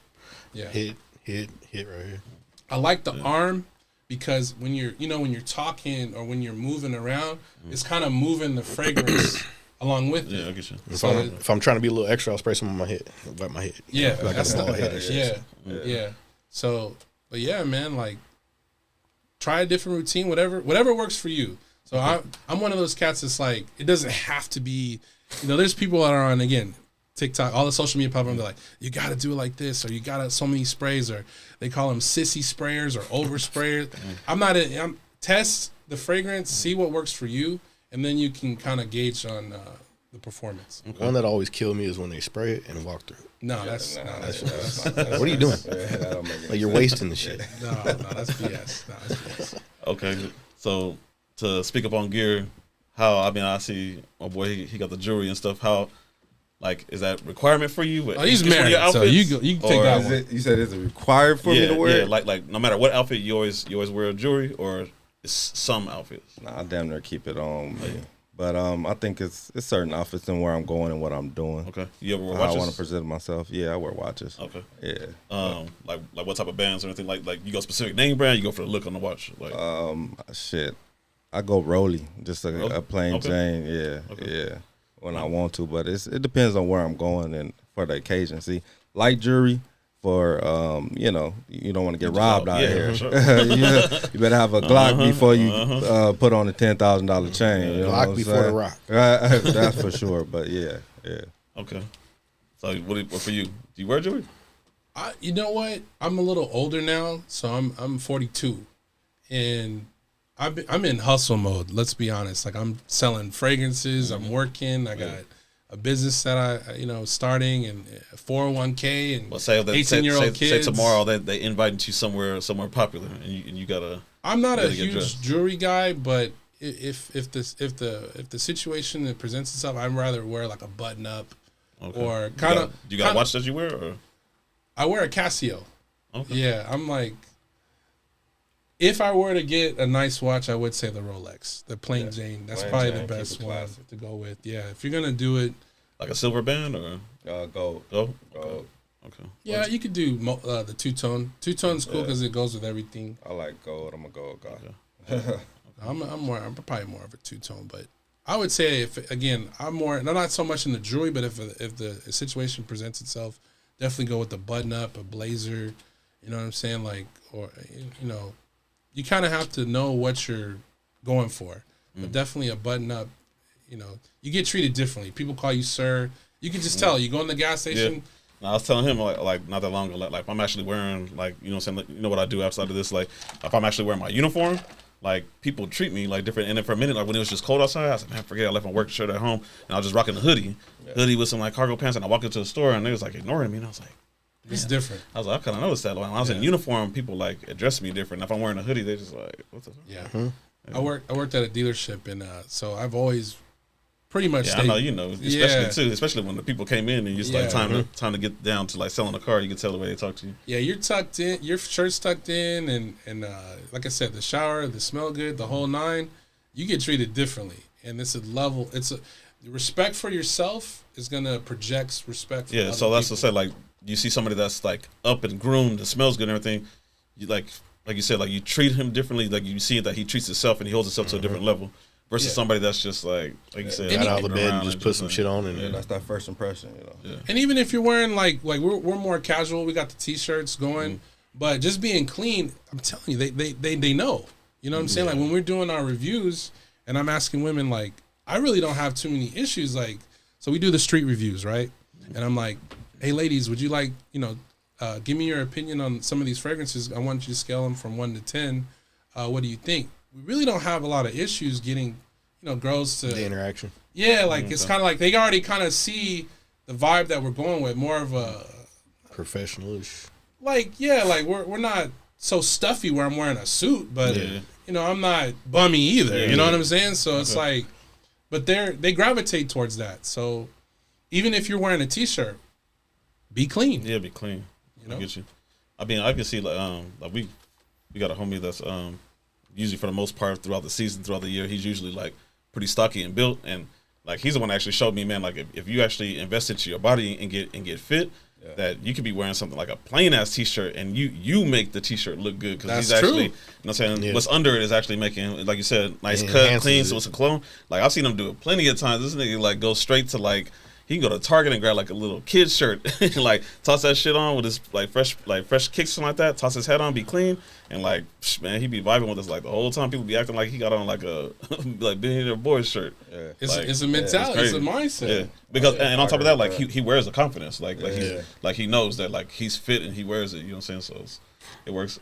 Yeah. Hit right here. I like the arm because when you're talking or when you're moving around, it's kind of moving the fragrance along with it. Yeah, I get you. If I'm trying to be a little extra, I'll spray some on my head, wipe my head. Yeah, like that's a bald head. yeah. So, but yeah, man, like try a different routine, whatever works for you. So I'm one of those cats that's like, it doesn't have to be, there's people that are on, again, TikTok, all the social media platforms, they're like, you got to do it like this, or you got to so many sprays, or they call them sissy sprayers or over sprayers. I'm test the fragrance, see what works for you, and then you can kind of gauge on the performance. One that always killed me is when they spray it and walk through. That's What are you doing? Like you're wasting the shit. No, that's BS. Okay, so to speak up on gear, I see my boy, he got the jewelry and stuff. How, like, is that requirement for you? He's married, so you can take that one. You said it's required for me to wear? Yeah, like no matter what outfit, you always wear jewelry, or it's some outfits? Nah, I damn near keep it on me. But I think it's certain outfits and where I'm going and what I'm doing. Okay. You ever wear how watches? I want to present myself. Yeah, I wear watches. Okay. Yeah. Like what type of bands or anything? Like you go specific name brand, you go for the look on the watch? Like shit. I go Rolly, just a plain Jane. Yeah, Okay. yeah. When I want to, but it depends on where I'm going and for the occasion. See, light jewelry for you don't want to get robbed out here. For sure. You better have a Glock before you put on a $10,000 chain. You know Glock before the rock. That's for sure. But yeah. Okay. So what for you? Do you wear jewelry? You know what? I'm a little older now, so I'm 42, and I'm in hustle mode. Let's be honest. Like, I'm selling fragrances. I'm working. I got a business that I starting, and a 401k, and 18-year-old kids. Say tomorrow they invited you somewhere popular, and you gotta. I'm not a huge jewelry guy, but if the situation that presents itself, I'd rather wear like a button up, or kind of. You got a watch that you wear, or? I wear a Casio. Okay. Yeah, I'm like. If I were to get a nice watch, I would say the Rolex, the plain Jane. That's probably the best one to go with. Yeah, if you're gonna do it, like a silver band or gold. Gold. Okay. Yeah, you could do the two tone. Two tone's cool because it goes with everything. I like gold. I'm a gold guy. Okay. I'm probably more of a two tone, but I would say I'm not so much in the jewelry, but if the situation presents itself, definitely go with the button up, a blazer. You know what I'm saying? Like, or you kind of have to know what you're going for. But definitely a button up, you get treated differently. People call you sir. You can just tell. You go in the gas station. Yeah. I was telling him like not that long ago, like I'm actually wearing what I do outside of this. Like if I'm actually wearing my uniform, like people treat me like different. And then for a minute, like when it was just cold outside, I was like, man, forget I left my work shirt at home, and I was just rocking the hoodie with some like cargo pants, and I walked into the store and they was like ignoring me, and I was like. It's different. I was like, I kind of noticed that. When I was in uniform, people like address me different. If I'm wearing a hoodie, they just like, what's the? Yeah. I worked at a dealership, and so I've always pretty much. Yeah, I know, you know, especially when the people came in and it's like Yeah. time to get down to like selling a car. You can tell the way they talk to you. Yeah, you're tucked in, your shirt's tucked in, and like I said, the shower, the smell good, the whole nine. You get treated differently, and it's a level. Respect for yourself is gonna project respect. For Yeah, so that's people. to say, like, you see somebody that's like up and groomed and smells good and everything. You like you said, like you treat him differently. Like you see that he treats himself and he holds himself to a different level versus somebody that's just like you said, Got out of the bed and around just put some shit on and Yeah, that's that first impression, you know. Yeah. And even if you're wearing like we're more casual, we got the t-shirts going, but just being clean, I'm telling you, they know. You know what I'm saying? Like when we're doing our reviews, and I'm asking women like, I really don't have too many issues. Like, so we do the street reviews, right? And I'm like, hey, ladies, would you like, give me your opinion on some of these fragrances. I want you to scale them from 1 to 10. What do you think? We really don't have a lot of issues getting, girls to the interaction. Yeah, like it's kind of like they already kind of see the vibe that we're going with, more of a Professional-ish. like we're not so stuffy where I'm wearing a suit, but I'm not bummy either. You know what I'm saying? So it's like, but they gravitate towards that. So even if you're wearing a t-shirt, be clean. Yeah, be clean. know? I get you. I mean, I can see like we got a homie that's usually for the most part throughout the season, throughout the year, he's usually like pretty stocky and built, and like he's the one that actually showed me, man, like if you actually invest into your body and get fit, that you could be wearing something like a plain ass t-shirt and you make the t-shirt look good because he's actually, you know what I'm saying, what's under it is actually making, like you said, nice cut, clean, so it's a clone. Like I've seen him do it plenty of times. This nigga like go straight to like, he can go to Target and grab like a little kid's shirt and like toss that shit on with his like fresh kicks, something like that, toss his head on, be clean, and like, man, he be vibing with us like the whole time. People be acting like he got on like a like Billionaire Boys shirt. Yeah. It's a mentality, it's a mindset. Yeah, because and on top of that, like he wears a confidence, like he knows that like he's fit and he wears it. You know what I'm saying? So it works.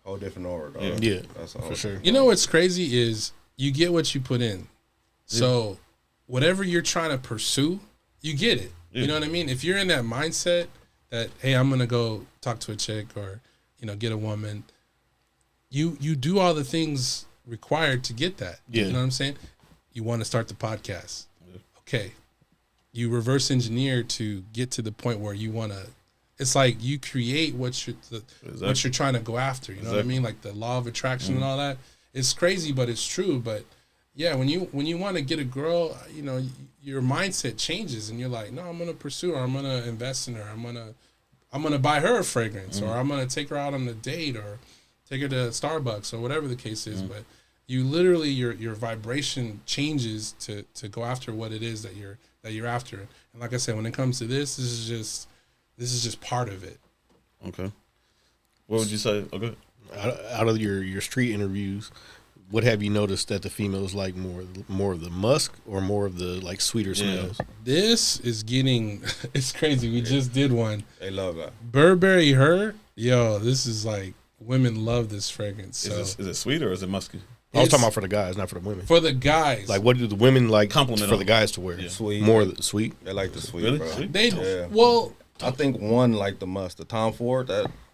Whole different aura, dog. Yeah, That's for sure. You know what's crazy is you get what you put in. So whatever you're trying to pursue, you get it. Yeah. You know what I mean? If you're in that mindset that, hey, I'm gonna go talk to a chick or, get a woman, you do all the things required to get that. Yeah. You know what I'm saying? You want to start the podcast. Okay. You reverse engineer to get to the point where you want to. It's like you create what you're trying to go after. You know what I mean? Like the law of attraction and all that. It's crazy, but it's true. But yeah, when you want to get a girl, your mindset changes, and you're like, no, I'm gonna pursue her. I'm gonna invest in her. I'm gonna buy her a fragrance, or I'm gonna take her out on a date, or take her to Starbucks, or whatever the case is. But you literally your vibration changes to go after what it is that you're after. And like I said, when it comes to this is just part of it. Okay. What would you say? Okay. Out of your street interviews, what have you noticed that the females like more of the musk or more of the like sweeter smells? This is getting it's crazy. We just did one. They love that. Burberry Her. Yo, this is like women love this fragrance. So. Is it sweet or is it musky? I was talking about for the guys, not for the women. For the guys. Like, what do the women like Compliment for them. the guys to wear? Yeah. Sweet. More sweet? They like the sweet, Really? bro. Sweet? They Yeah. well, I think one like the musk. The Tom Ford,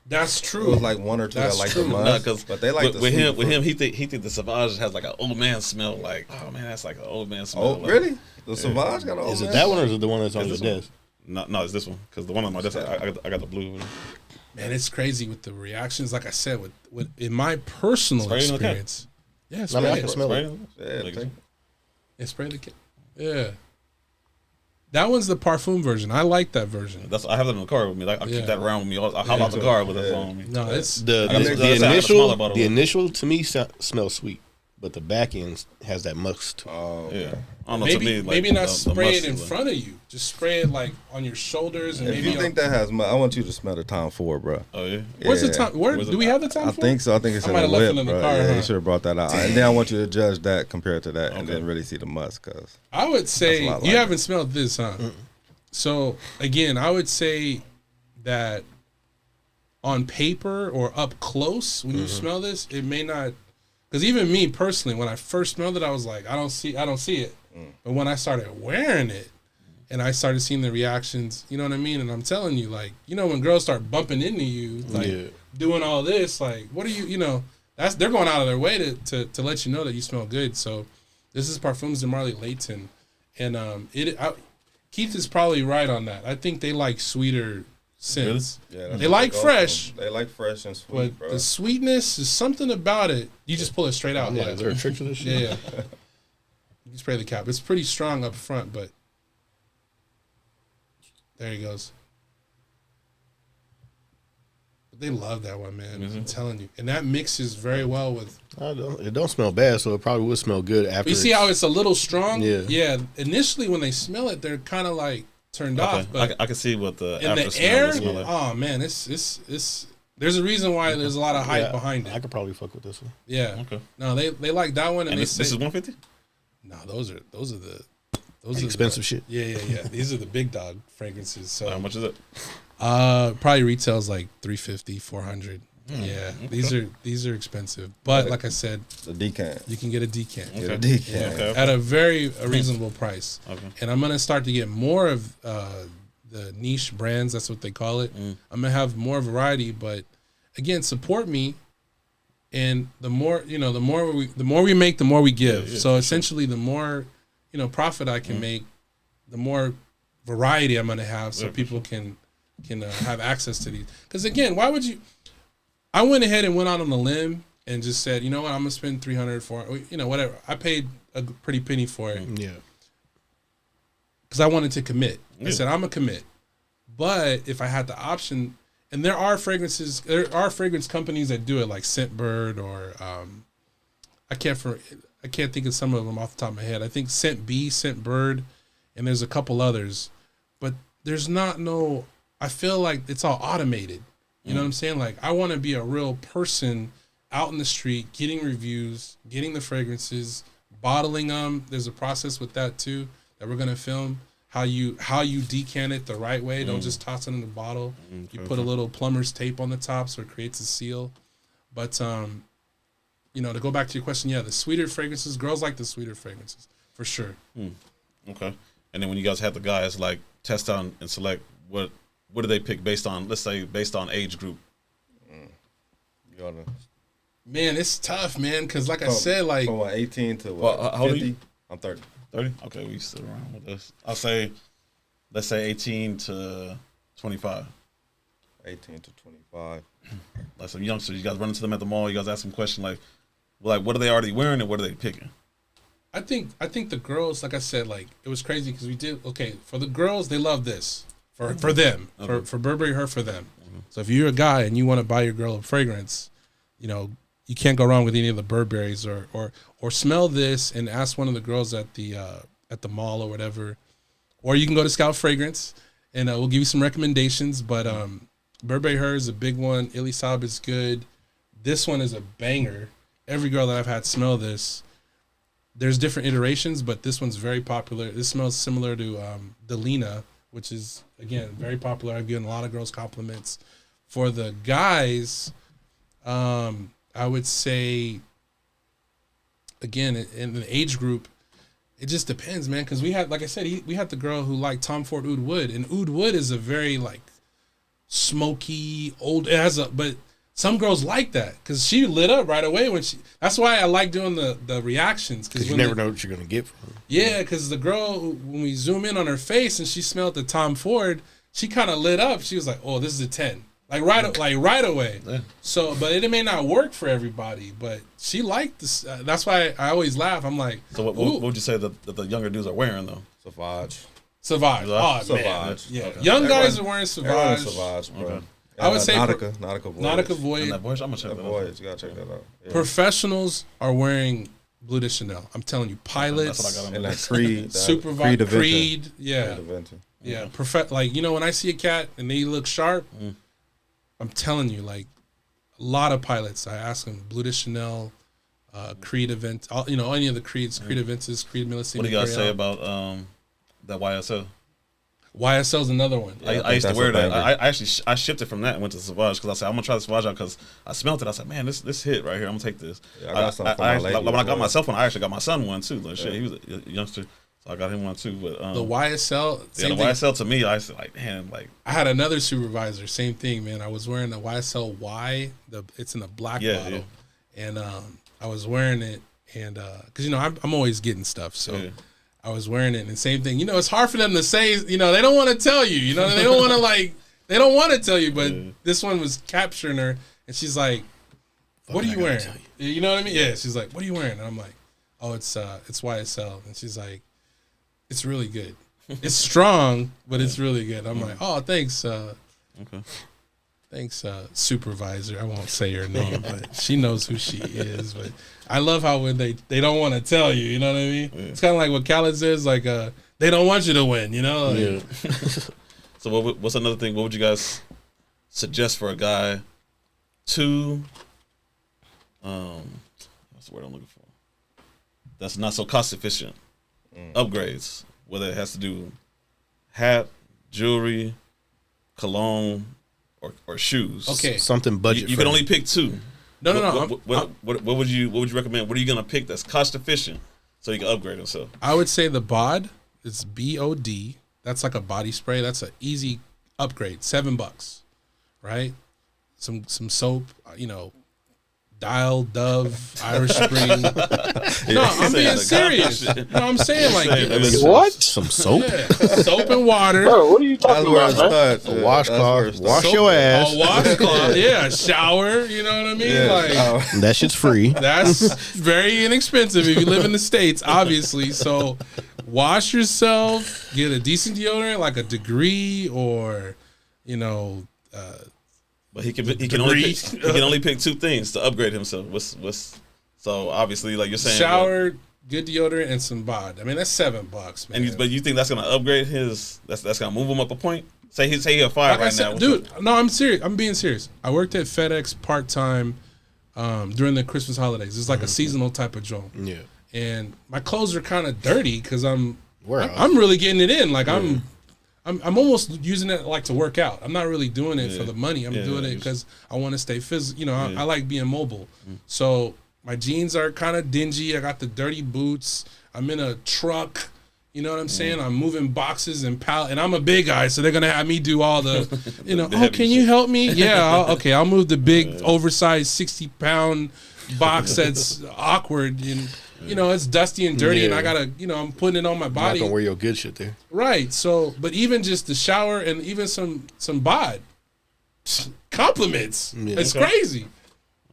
that's it true. was like one or two That's that like true. the No, musk. because but they like with him, fruit. he think the Sauvage has like an old man smell. Like, oh man, that's like an old man smell. Oh, like, really? The Sauvage got an old Is it man? that one or is it the one that's on Is your this desk? No, it's this one because the one on my desk, I got the blue one. Man, it's crazy with the reactions. Like I said, with in my personal Spray it in the experience. Yeah, I mean, spray I it. can smell it. Yeah, Like, take- Yeah, spray the kit. Yeah. That one's the parfum version. I like that version. I have that in the car with me. Like, I Yeah. keep that around with me. I hop out the car with that on me. No, it's The I got a smaller bottle. the initial to me smells sweet, but the back end has that musk to it. Oh, Yeah, I don't know. To me, like, maybe not the spray musk it in is like- front of you. Just spray it like on your shoulders and If maybe you think that has musk, I want you to smell the Tom Ford, bro. Oh yeah. Where's the Yeah. time? Where Where's do we have the time? I think so. I think it's I in might the have left whip, it in the bro. car, Yeah, huh? you should have brought that out. And then I want you to judge that compared to that, and then really see the musk. Cause I would say That's a lot you like haven't smelled this, huh? So again, I would say that on paper or up close, when you smell this, it may not. Because even me personally, when I first smelled it, I was like, I don't see it. But when I started wearing it, and I started seeing the reactions, you know what I mean? And I'm telling you, like, when girls start bumping into you, like doing all this, like, what are you, they're going out of their way to let you know that you smell good. So this is Parfums de Marley Layton. And Keith is probably right on that. I think they like sweeter scents. Yeah, that's they what like go fresh. from. They like fresh and sweet, But bro. the sweetness is something about it. You just pull it straight out. Yeah, is there a trick to this shit? Yeah. You can spray the cap. It's pretty strong up front, but there he goes. But they love that one, man. I'm telling you. And that mixes very well with... It don't smell bad, so it probably would smell good after. You see how it's a little strong? Yeah. Yeah. Initially, when they smell it, they're kind of like turned off. But I can see what the in after the smell air, would smell like. oh man, it's. There's a reason why there's a lot of hype behind it. I could probably fuck with this one. Yeah. Okay. No, they like that one, and they this say is 150. no. Those are Expensive shit. Yeah. These are the big dog fragrances. So How much is it? probably retails like 350, 400. Yeah, okay. these are expensive, but like I said, The decant. you can get a decant. Get a decant. Okay. At a reasonable price. Okay. And I'm gonna start to get more of the niche brands. That's what they call it. I'm gonna have more variety, but again, support me. And the more the more we make, the more we give. Yeah, so essentially, the more profit I can make, the more variety I'm gonna have, so people can have access to these. Because again, why would you? I went ahead and went out on a limb and just said, you know what, I'm gonna spend $300 for whatever. I paid a pretty penny for it. Yeah. Because I wanted to commit. I Yeah. said I'm gonna commit. But if I had the option, and there are fragrance companies that do it, like Scentbird or I can't think of some of them off the top of my head. I think Scent B, Scentbird, and there's a couple others, but there's not I feel like it's all automated. You know what I'm saying? Like, I want to be a real person out in the street, getting reviews, getting the fragrances, bottling them. There's a process with that too that we're gonna film. How you decant it the right way. Don't just toss it in the bottle. You put a little plumber's tape on the top so it creates a seal. But to go back to your question, yeah, the sweeter fragrances, girls like the sweeter fragrances for sure. Okay. And then when you guys have the guys like test out and select, what do they pick based on? Let's say based on age group. You wanna Man, it's tough, man, because like I said, like from 18 to how old are 50? you? I'm 30. 30? Okay, we still around with this. I'll say, let's say 18 to 25. 18 to 25. Like some youngsters, you guys run into them at the mall. You guys ask them a question like, what are they already wearing and what are they picking? I think the girls, like I said, like it was crazy because we did for the girls, they love this for them for Burberry, her for them. So if you're a guy and you want to buy your girl a fragrance, you can't go wrong with any of the Burberrys or smell this and ask one of the girls at the mall or whatever, or you can go to Scout Fragrance and we'll give you some recommendations. But Burberry Her is a big one. Elisab is good. This one is a banger. Every girl that I've had smell this. There's different iterations, but this one's very popular. This smells similar to Delina, which is again very popular. I've given a lot of girls compliments. For the guys, I would say, again, in the age group, it just depends, man. Because we had, like I said, we had the girl who liked Tom Ford Oud Wood, and Oud Wood is a very like smoky old. But some girls like that because she lit up right away when she. That's why I like doing the reactions because you never know what you're gonna get from her. Yeah, because the girl, when we zoom in on her face and she smelled the Tom Ford, she kind of lit up. She was like, "Oh, this is a 10." Like right away. Yeah. So, but it may not work for everybody. But she liked this. That's why I always laugh. I'm like, so what would you say that the younger dudes are wearing though? Sauvage. Oh man, Sauvage. Yeah, Okay. Young guys are wearing Sauvage. Sauvage, bro. Okay. I would say Nautica Voyage. Nautica Voyage. I'm gonna check that Voyage. You gotta check that out. Yeah. Professionals are wearing Bleu de Chanel. I'm telling you, pilots. That's what I got and that Creed. Supervisor. Creed. Yeah. Yeah. Mm-hmm. When I see a cat and they look sharp, I'm telling you, like a lot of pilots. I ask them Bleu de Chanel, Creed event, any of the Creeds, Creed Aventus, Creed Millesime. What do you guys say about that YSL? YSL is another one. Yeah, I used to wear that. I shipped it from that and went to Sauvage because I said I'm gonna try the Sauvage out because I smelled it. I said, man, this hit right here. I'm gonna take this. Yeah, I got something for my lady. When I got myself one, I actually got my son one too. Like shit, he was a youngster, so I got him one too. But the YSL, the YSL to me, I was like, man, like I had another supervisor, same thing, man. I was wearing the YSL Y, it's in the black bottle, and I was wearing it, and because I'm always getting stuff, so. Yeah. I was wearing it, and same thing. You know, it's hard for them to say. You know, they don't want to tell you. You know, they don't want to they don't want to tell you. But this one was capturing her, and she's like, "What are you wearing?" You know what I mean? Yeah. She's like, "What are you wearing?" And I'm like, "Oh, it's YSL." And she's like, "It's really good. It's strong, but it's really good." I'm like, "Oh, thanks." Okay. Thanks, supervisor. I won't say her name, but she knows who she is. But I love how when they don't want to tell you, you know what I mean? Yeah. It's kind of like what Khaled says, like they don't want you to win, you know? Like, yeah. So what's another thing? What would you guys suggest for a guy to, what's the word I'm looking for? That's not so cost efficient. Upgrades, whether it has to do hat, jewelry, cologne, or shoes. Okay, something budget. You can only pick two. No. What would you recommend? What are you gonna pick that's cost efficient so you can upgrade yourself? I would say the BOD. It's BOD. That's like a body spray. That's an easy upgrade. $7, right? Some soap. You know, Dial, Dove, Irish Spring. No, I'm being serious. No, I'm saying like what? Some soap? Yeah, soap and water. Bro, what are you talking about, man? A washcloth. Wash your ass. A washcloth. Yeah, a shower. You know what I mean? Yeah, like that shit's free. That's very inexpensive if you live in the States, obviously. So wash yourself. Get a decent deodorant, like a Degree or, you know. But he can only pick two things to upgrade himself. What's so obviously like you're saying shower, good deodorant, and some BOD. I mean that's $7, man. But you think that's gonna upgrade his? That's gonna move him up a point. Say he's a fire right now, dude. No, I'm serious. I'm being serious. I worked at FedEx part time during the Christmas holidays. It's like a seasonal type of job. Yeah. And my clothes are kind of dirty because I'm really getting it in. Like I'm almost using it like to work out. I'm not really doing it for the money. I'm doing it because I want to stay physical. You know, I like being mobile. So my jeans are kind of dingy. I got the dirty boots. I'm in a truck. You know what I'm saying? I'm moving boxes and and I'm a big guy, so they're gonna have me do all the, you know. Oh, can you help me? Yeah, I'll move the big, oversized 60-pound box that's awkward and. You know, it's dusty and dirty, and I gotta, you know, I'm putting it on my body. You're not gonna wear your good shit there, right? So, but even just the shower and even some BOD, compliments. Yeah. It's crazy.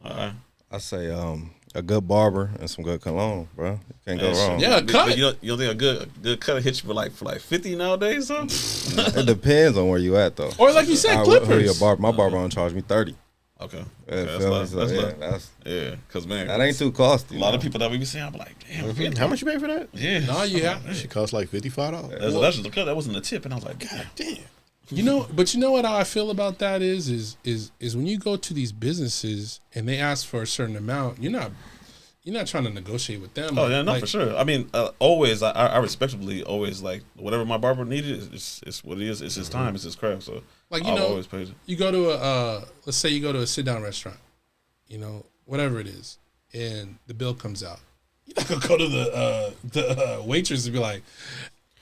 I say a good barber and some good cologne, bro. You can't go wrong. Yeah, a cut. But you don't think a good cut hit you for like 50 nowadays, though? It depends on where you at, though. Or like you said, clippers. My barber don't charge me $30. Okay. That's because man, that ain't too costly. A lot of people that we be seeing, I'm like, damn, how much you pay for that? Yeah, no, you have. That shit cost like $55. That's just the cut. That wasn't a tip, and I was like, God damn. You know, but you know what? How I feel about that is when you go to these businesses and they ask for a certain amount, you're not trying to negotiate with them. Oh yeah, no, for sure. I mean, always, I respectably always like whatever my barber needed. It's what it is. It's his time. It's his craft. So like you I'll know, always pay it. You go to let's say you go to a sit down restaurant, you know, whatever it is, and the bill comes out. You're not gonna go to the waitress and be like,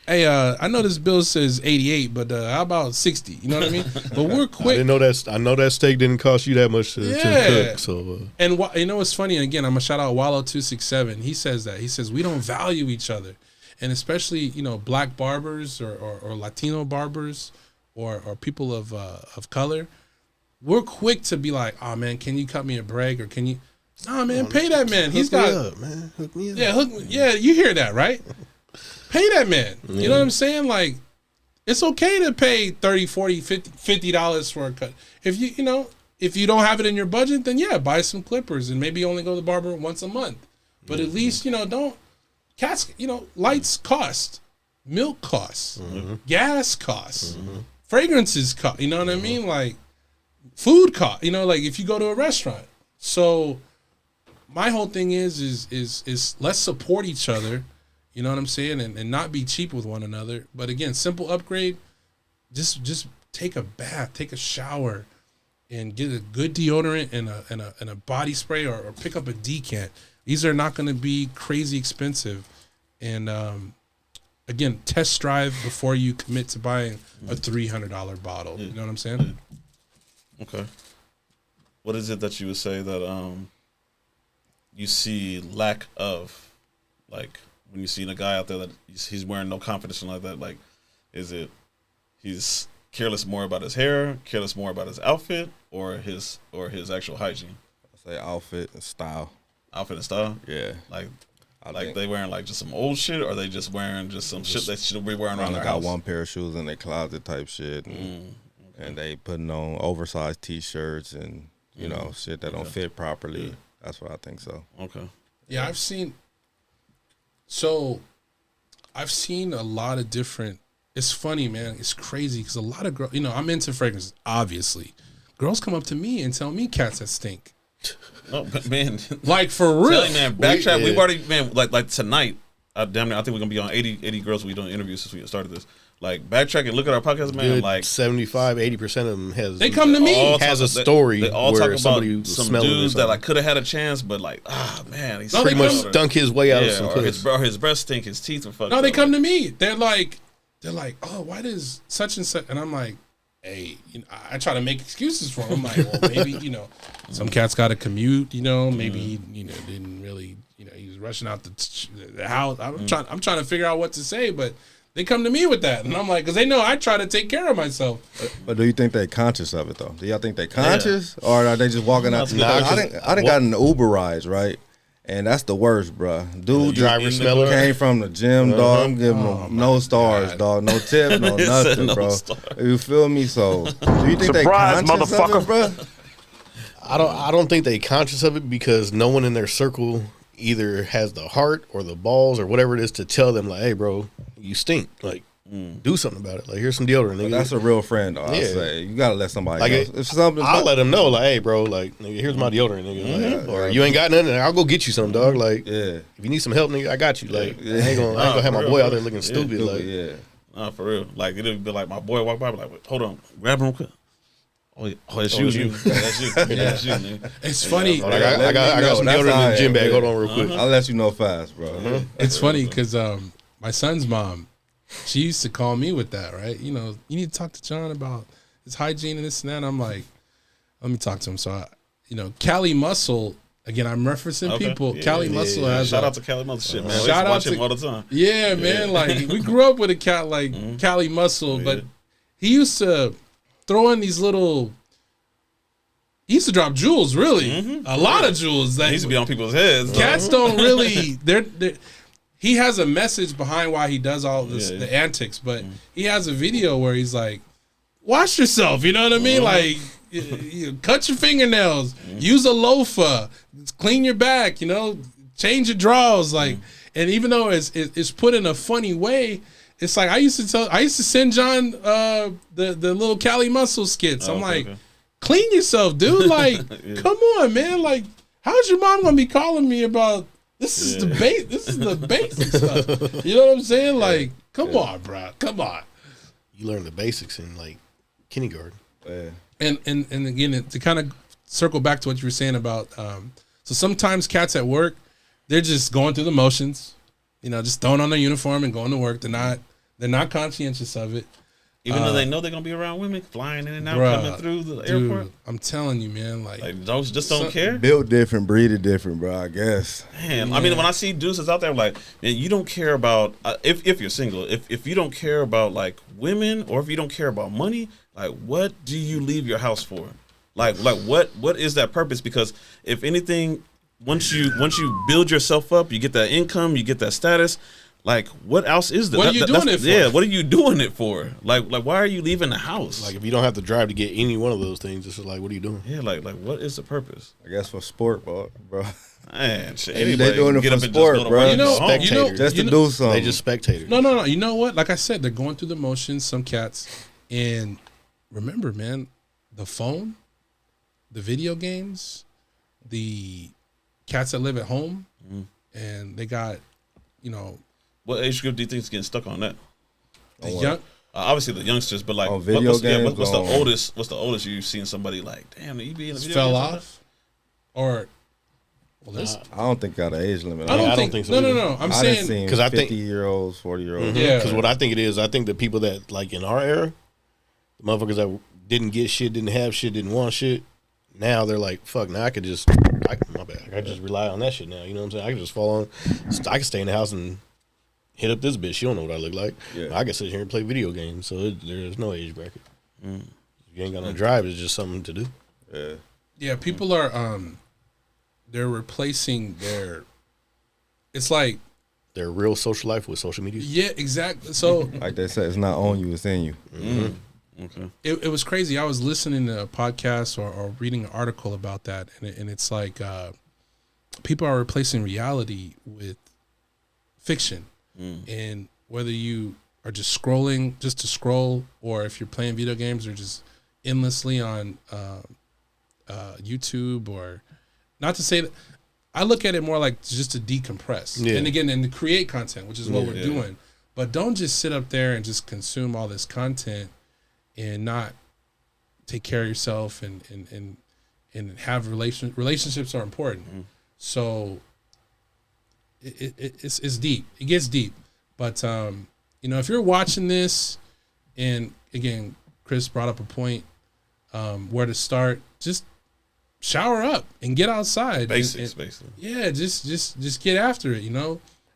hey, I know this bill says 88, but how about 60? You know what I mean? But we're quick. I know that steak didn't cost you that much to cook. So and you know what's funny? And again, I'm gonna shout out Wallow267. He says that. He says we don't value each other, and especially you know black barbers or Latino barbers or people of color. We're quick to be like, oh man, can you cut me a break or can you? Nah, man, pay that man. He's got up, man. Hook me up. Yeah, hook me. Yeah, you hear that, right? Pay that man. You know what I'm saying? Like, it's okay to pay $30, $40, $50 for a cut. If you don't have it in your budget, then yeah, buy some clippers and maybe only go to the barber once a month. But at least, lights cost, milk costs, gas costs, fragrances cost. You know what I mean? Like, food cost. You know, like if you go to a restaurant. So, my whole thing is let's support each other. You know what I'm saying? And not be cheap with one another. But again, simple upgrade, just take a bath, take a shower, and get a good deodorant and a body spray or pick up a decant. These are not going to be crazy expensive. And again, test drive before you commit to buying a $300 bottle. You know what I'm saying? Okay. What is it that you would say that you see lack of, like, when you seen a guy out there that he's wearing no confidence and like that? Like, is it he's careless more about his hair, careless more about his outfit, or his actual hygiene? I say outfit and style. Outfit and style. Yeah, Like they wearing like just some old shit, or they just wearing just some shit they should be wearing around their got house? one pair of shoes in their closet type shit, and they putting on oversized T-shirts and you know shit that don't fit properly. Yeah. That's what I think. So okay. Yeah, I've seen a lot of different. It's funny, man. It's crazy because a lot of girls, I'm into fragrances, obviously. Girls come up to me and tell me cats that stink. No, but man, like for real, you, man. Backtrack. We've already, man. Like tonight. Damn near, I think we're gonna be on 80 girls. We doing interviews since we started this. Like backtrack and look at our podcast, man. Good like 75-80% of them they come to me has a story. They all where talk about some dudes that like could have had a chance, but like man, he's pretty much stunk his way out of some place. Or his breath stink, his teeth are fucked. No, they come to me. They're like, oh, why does such and such? And I'm like, hey, I try to make excuses for him. I'm like, well, maybe some cats got to commute. Maybe he didn't really. He was rushing out the house. I'm trying to figure out what to say, but they come to me with that, and I'm like, because they know I try to take care of myself. But do you think they're conscious of it though? Do y'all think they're conscious, or are they just walking out? I done got in Uber rides, right? And that's the worst, bro. Dude just came from the gym, dog. I'm giving him no stars, dog. No tip, no nothing, bro. You feel me? So, do you think they conscious of it, bro? I don't think they conscious of it because no one in their circle either has the heart or the balls or whatever it is to tell them like, hey, bro, you stink. Like, do something about it. Like, here's some deodorant. Nigga. That's a real friend, though. I say you gotta let somebody know. If something, I'll let them know. Like, hey, bro, like, nigga, here's my deodorant, nigga. Like, or you ain't got nothing, I'll go get you some, dog. Like, if you need some help, nigga, I got you. Like, I ain't gonna have my boy out there looking stupid. Like, nah, for real. Like, it'll be like my boy walk by, be like, wait, hold on, grab him quick. Oh, it's you. That's you. That's you, nigga. It's funny. I got some deodorant in the gym bag. Hold on real quick. I'll let you know fast, bro. It's funny because my son's mom, she used to call me with that, right? You need to talk to John about his hygiene and this and that. And I'm like, let me talk to him. So, Cali Muscle, again, I'm referencing people. Yeah, Cali Muscle has shout out to Cali Muscle shit, man. Shout out watch him all the time. Yeah, man. Like, we grew up with a cat like Cali Muscle, but he used to throw in these little. He used to drop jewels, really, a lot of jewels. That he used to be on people's heads. Cats don't really. He has a message behind why he does all this, the antics, but he has a video where he's like, "Wash yourself," you know what I mean? Like, cut your fingernails, use a loofah, clean your back, change your drawers, like. And even though it's put in a funny way. It's like I used to send John the little Cali Muscle skits. I'm like, clean yourself, dude. Like, come on, man. Like, how's your mom gonna be calling me about this? Is the basic stuff. You know what I'm saying? Like, come on, bro. Come on. You learn the basics in like kindergarten. And again, to kind of circle back to what you were saying about, so sometimes cats at work, they're just going through the motions. Just throwing on their uniform and going to work. They're not conscientious of it. Even though they know they're going to be around women flying in and out, coming through the airport. I'm telling you, man. Like those just don't care. Built different, breeded different, bro, I guess. Man, I mean, when I see dudes out there, like, man, you don't care about, if you're single, if you don't care about, like, women or if you don't care about money, like, what do you leave your house for? Like what is that purpose? Because if anything, once you build yourself up, you get that income, you get that status. Like, what else is there? What are you doing it for? Yeah, what are you doing it for? Like, why are you leaving the house? Like, if you don't have to drive to get any one of those things, it's just like, what are you doing? Yeah, like what is the purpose? I guess for sport, bro. Man, shit, they doing it for sport, bro. Spectators. To do something. They just spectators. No. You know what? Like I said, they're going through the motions. Some cats, and remember, man, the phone, the video games, the cats that live at home, and they got, What age group do you think is getting stuck on that? The young, obviously the youngsters, but like, video games. What's the oldest? What's the oldest you've seen somebody like? Damn, you be in a video fell game off, or I don't think got an age limit. I don't think so. No. I'm saying because I think 50-year-olds, 40-year-olds. Yeah. Because what I think it is, I think the people that like in our era, the motherfuckers that didn't get shit, didn't have shit, didn't want shit. Now they're like, fuck. Now I can just rely on that shit. Now you know what I'm saying. I can just fall on. I can stay in the house and hit up this bitch. She don't know what I look like. Yeah. I can sit here and play video games, so there's no age bracket. You ain't got no drive. It's just something to do. Yeah. Yeah, people are they're replacing their. It's like Their real social life with social media. yeah, exactly. So Like they said, it's not on you, it's in you. Okay. it was crazy. I was listening to a podcast or reading an article about that, and it's like people are replacing reality with fiction, and whether you are just scrolling just to scroll, or if you're playing video games or just endlessly on YouTube, or not to say that. I look at it more like just to decompress, and again, and to create content, which is what we're doing. But don't just sit up there and just consume all this content and not take care of yourself and have relationships are important. So it's deep. It gets deep. But if you're watching this, and again, Chris brought up a point where to start. Just shower up and get outside. Basics, basically. Yeah, just get after it.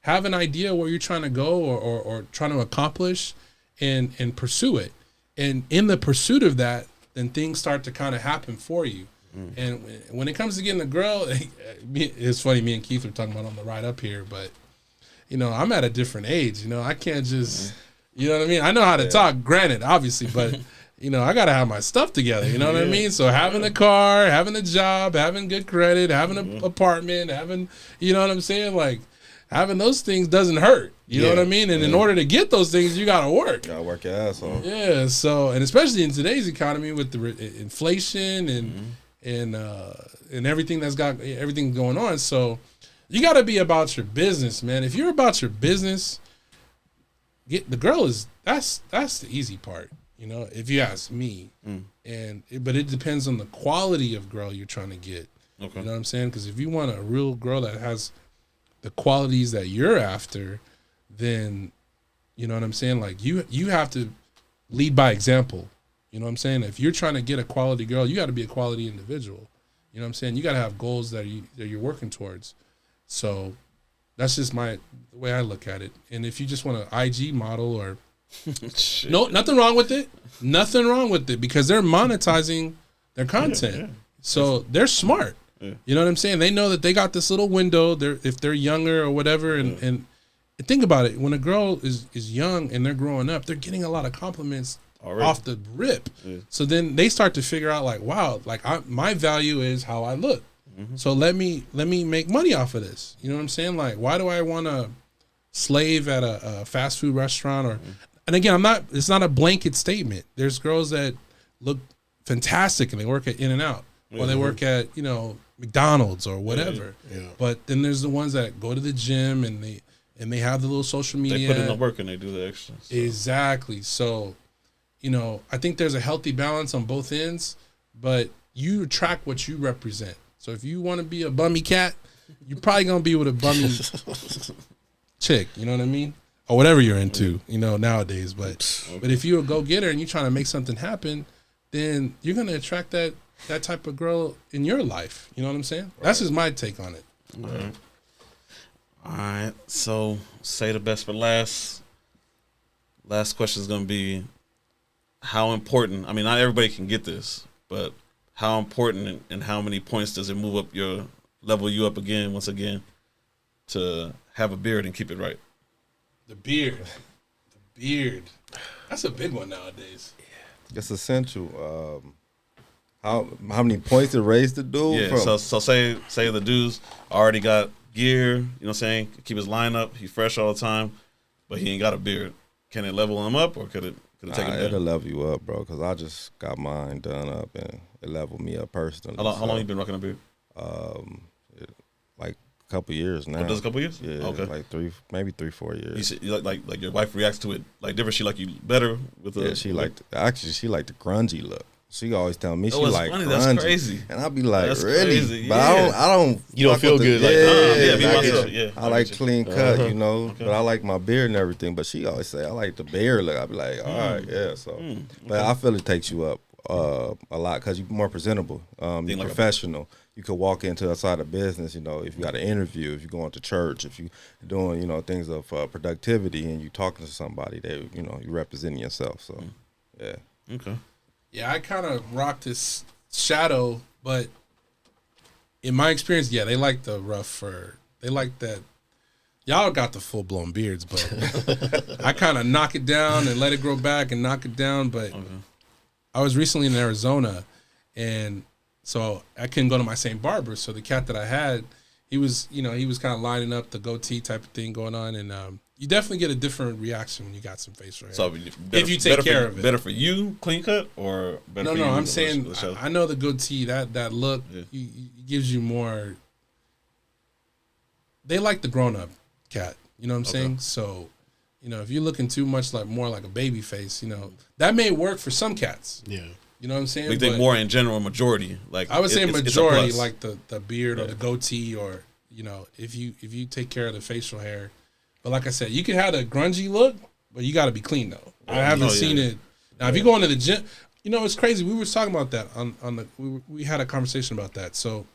Have an idea where you're trying to go or trying to accomplish, and pursue it. And in the pursuit of that, then things start to kind of happen for you. And when it comes to getting a girl, it's funny. Me and Keith were talking about on the ride up here, but I'm at a different age. I can't just, you know what I mean. I know how to talk, granted, obviously, but. I got to have my stuff together, you know what I mean? So having a car, having a job, having good credit, having an apartment, having, you know what I'm saying? Like, having those things doesn't hurt, you know what I mean? And in order to get those things, you got to work. Gotta work your ass off. Yeah, so, and especially in today's economy with the inflation and everything everything going on. So you got to be about your business, man. If you're about your business, the girl that's the easy part. If you ask me, but it depends on the quality of girl you're trying to get. Okay. You know what I'm saying? Because if you want a real girl that has the qualities that you're after, then you know what I'm saying. Like you have to lead by example. You know what I'm saying? If you're trying to get a quality girl, you got to be a quality individual. You know what I'm saying? You got to have goals that you're working towards. So that's just the way I look at it. And if you just want an IG model or no, nothing wrong with it. Nothing wrong with it because they're monetizing their content. Yeah. So they're smart. Yeah. You know what I'm saying? They know that they got this little window. If they're younger or whatever, and think about it. When a girl is young and they're growing up, they're getting a lot of compliments off the rip. Yeah. So then they start to figure out like, wow, like my value is how I look. So let me make money off of this. You know what I'm saying? Like, why do I want to slave at a fast food restaurant or? And again, it's not a blanket statement. There's girls that look fantastic and they work at In-N-Out or they work at, McDonald's or whatever. Yeah. But then there's the ones that go to the gym and they have the little social media. They put in the work and they do the extra. So. Exactly. So, I think there's a healthy balance on both ends, but you attract what you represent. So if you want to be a bummy cat, you're probably going to be with a bummy chick. You know what I mean? Or whatever you're into, nowadays. But if you're a go-getter and you're trying to make something happen, then you're going to attract that type of girl in your life. You know what I'm saying? Right. That's just my take on it. All right. So say the best for last. Last question is going to be how important, not everybody can get this, but how important and how many points does it level you up once again, to have a beard and keep it right? The beard. That's a big one nowadays. It's essential. How many points it raised the dude? Yeah. From? So say the dude's already got gear. You know what I'm saying? Keep his line up. He fresh all the time, but he ain't got a beard. Can it level him up or could it take him down? It'll level you up, bro. Because I just got mine done up and it leveled me up personally. How long you been rocking a beard? Like couple years now. Just a couple years? Yeah, okay. Like 3-4 years. You like your wife reacts to it like different. She like you better with the. Yeah, she liked the grungy look. She always tell me she like funny. grungy. That's crazy. And I'll be like, that's really? Crazy. But yeah. I don't. You don't feel good. Be myself. Yeah. I like clean cut, okay. But I like my beard and everything. But she always say I like the beard look. I be like, all right, yeah. So, but I feel it takes you up a lot because you're more presentable. You're like professional. You could walk into a side of business, if you got an interview, if you're going to church, if you're doing, things of productivity and you talking to somebody, you're representing yourself. So, yeah. Okay. Yeah, I kind of rock this shadow, but in my experience, yeah, they like the rough fur. They like that. Y'all got the full-blown beards, but I kind of knock it down and let it grow back and knock it down. But I was recently in Arizona, and so I couldn't go to my same barber. So the cat that I had, he was kind of lining up the goatee type of thing going on, and you definitely get a different reaction when you got some facial hair. So if you take care of it. Better for you, clean cut, or better for you? No, I'm saying I know the goatee, that look gives you more. They like the grown-up cat, you know what I'm saying? So, if you're looking too much more like a baby face, that may work for some cats. Yeah. You know what I'm saying? We think more in general, majority. Like I would say majority, it's like the beard or the goatee, or if you take care of the facial hair. But like I said, you can have a grungy look, but you got to be clean though. I haven't seen it. Now, if you go into the gym, it's crazy. We were talking about that on the. We had a conversation about that. So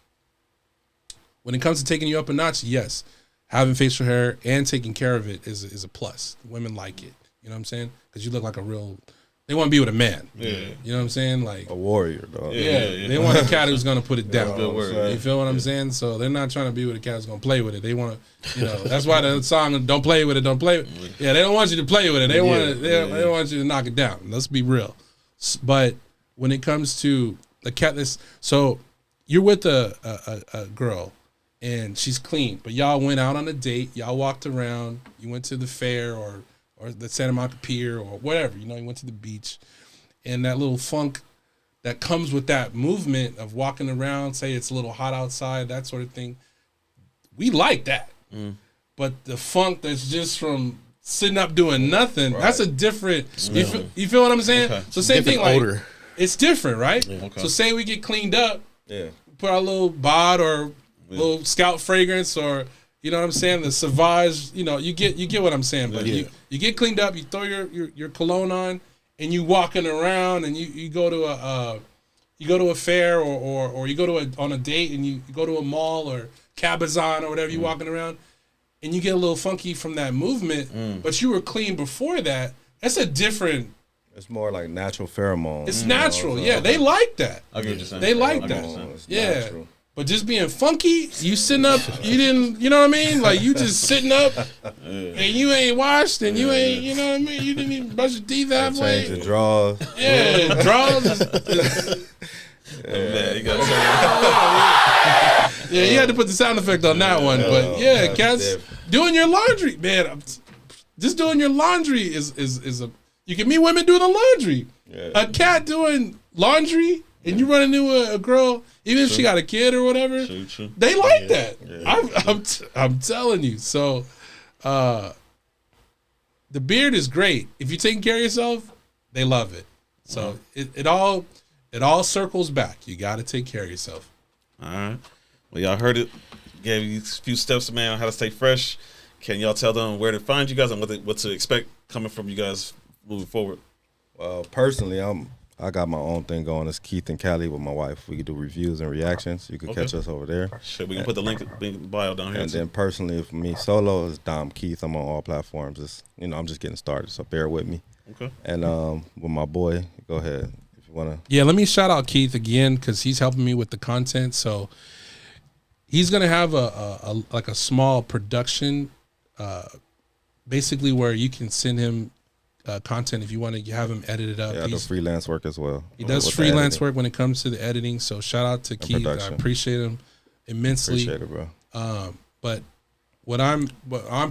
when it comes to taking you up a notch, yes, having facial hair and taking care of it is a plus. Women like it. You know what I'm saying? Because you look like a real. They want to be with a man. Yeah. You know what I'm saying? Like a warrior, dog. Yeah. They want a cat who's going to put it down. Good word. You feel what I'm saying? So they're not trying to be with a cat who's going to play with it. They want to, that's why the song "Don't Play with It, Don't Play with It." Yeah, they don't want you to play with it. They want you to knock it down. Let's be real. But when it comes to the cat, so you're with a girl and she's clean, but y'all went out on a date. Y'all walked around. You went to the fair or the Santa Monica Pier or whatever, you went to the beach, and that little funk that comes with that movement of walking around, say it's a little hot outside, that sort of thing, we like that. But the funk that's just from sitting up doing nothing, that's a different, you feel what I'm saying? Okay. So same thing, like, odor. It's different, right? Yeah, okay. So say we get cleaned up, put our little bod or little Scout fragrance or, you know what I'm saying? The Sauvage, you get what I'm saying. But you get cleaned up, you throw your cologne on, and you walking around, and you go to a fair or you go on a date, and you go to a mall or Cabazon or whatever, you walking around, and you get a little funky from that movement, but you were clean before that. That's a different. It's more like natural pheromones. It's natural, They like that. I get what you're saying. They like that. Natural. But just being funky, you sitting up, you didn't, you know what I mean? Like, you just sitting up, and you ain't washed, and you ain't, you know what I mean? You didn't even brush your teeth halfway. Change the drawers. Yeah, drawers. You had to put the sound effect on that one. But, cats, doing your laundry, man, just doing your laundry is a, you can meet women doing the laundry. Yeah. A cat doing laundry, and you run into a girl, even if she got a kid or whatever, they like that. Yeah. I'm telling you. So, the beard is great. If you're taking care of yourself, they love it. So it all circles back. You got to take care of yourself. All right. Well, y'all heard it. Gave you a few steps, man, on how to stay fresh. Can y'all tell them where to find you guys and what to expect coming from you guys moving forward? Well, personally, I got my own thing going. It's Keith and Callie with my wife. We can do reviews and reactions. You can catch us over there. Sure, we can put the link in the bio down here. And then personally, for me solo is Dom Keith. I'm on all platforms. It's, I'm just getting started, so bear with me. Okay. And with my boy, go ahead if you wanna. Yeah, let me shout out Keith again because he's helping me with the content. So he's gonna have a small production, basically where you can send him. Content if you want to have him edit it up. Yeah, I do freelance work as well. He does freelance work when it comes to the editing. So shout out to Keith. Production. I appreciate him immensely. Appreciate it, bro. But what I'm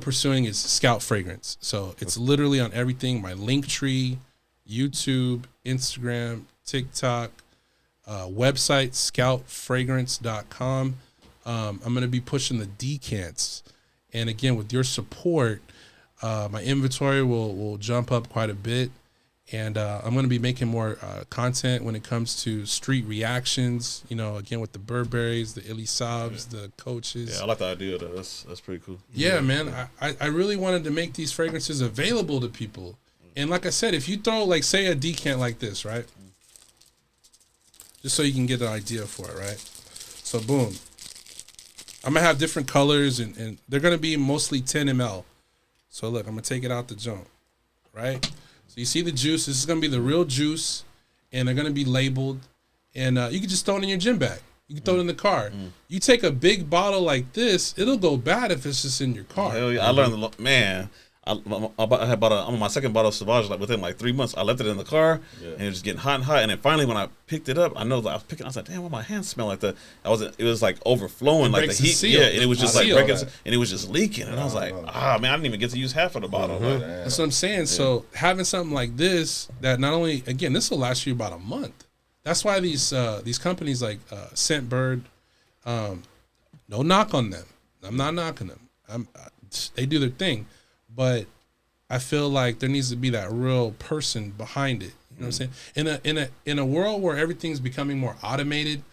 pursuing is Scout Fragrance. So it's literally on everything. My Linktree, YouTube, Instagram, TikTok, website scoutfragrance.com. I'm going to be pushing the decants, and again with your support. My inventory will jump up quite a bit, and I'm going to be making more content when it comes to street reactions. Again with the Burberrys, the Elisabs, the Coaches. Yeah, I like the idea though. That's pretty cool. Yeah, man. I really wanted to make these fragrances available to people, and like I said, if you throw say a decant like this, right? just so you can get an idea for it, right? So boom. I'm gonna have different colors and they're gonna be mostly 10 ml. So look, I'm gonna take it out the junk, right? So you see the juice. This is gonna be the real juice, and they're gonna be labeled. And you can just throw it in your gym bag. You can throw it in the car. You take a big bottle like this, it'll go bad if it's just in your car. Hell yeah. I learned, man. I had bought I'm on my second bottle of Sauvage like within like 3 months. I left it in the car and it was getting hot and hot. And then finally when I picked it up, I know that I was picking. I was like, damn, why my hands smell like that? It was like overflowing, like the heat. seal. Yeah, and it was just like Seal. breaking, and it was just leaking. And I was like, man, I didn't even get to use half of the bottle. That's what I'm saying. So having something like this that not only, again, this will last you about a month. That's why these companies like Scentbird, no knock on them. I'm not knocking them. They do their thing, but I feel like there needs to be that real person behind it. You know what I'm saying? In a world where everything's becoming more automated,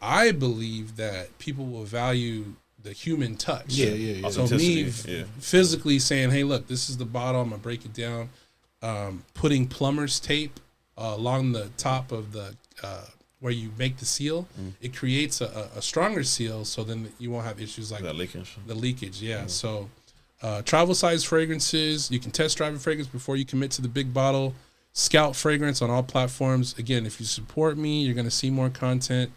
I believe that people will value the human touch. Yeah. So me physically saying, hey, look, this is the bottle. I'm gonna break it down. Putting plumber's tape along the top of the where you make the seal, it creates a stronger seal. So then you won't have issues like that leakage. The leakage, So. Travel size fragrances. You can test drive a fragrance before you commit to the big bottle. Scout fragrance on all platforms. Again, if you support me, you're gonna see more content.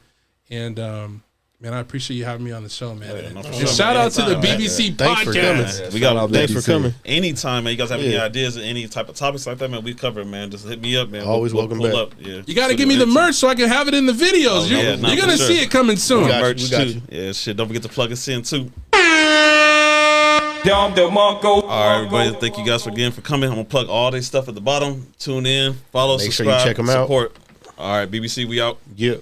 And man, I appreciate you having me on the show, man. And shout out to the BBC podcast. We got Thanks for coming. Anytime, man. You guys have any ideas, any type of topics like that, man? We cover it, man. Just hit me up, man. Always welcome pull back. Up. Yeah. You got to give me the merch so I can have it in the videos. You're gonna see it coming soon. We got Merch you. too. Yeah, shit. Don't forget to plug us in too. All right, everybody. Thank you guys again for coming. I'm gonna plug all this stuff at the bottom. Tune in, follow, Make sure subscribe, you check 'em out. support. All right, BBC, we out. Yeah.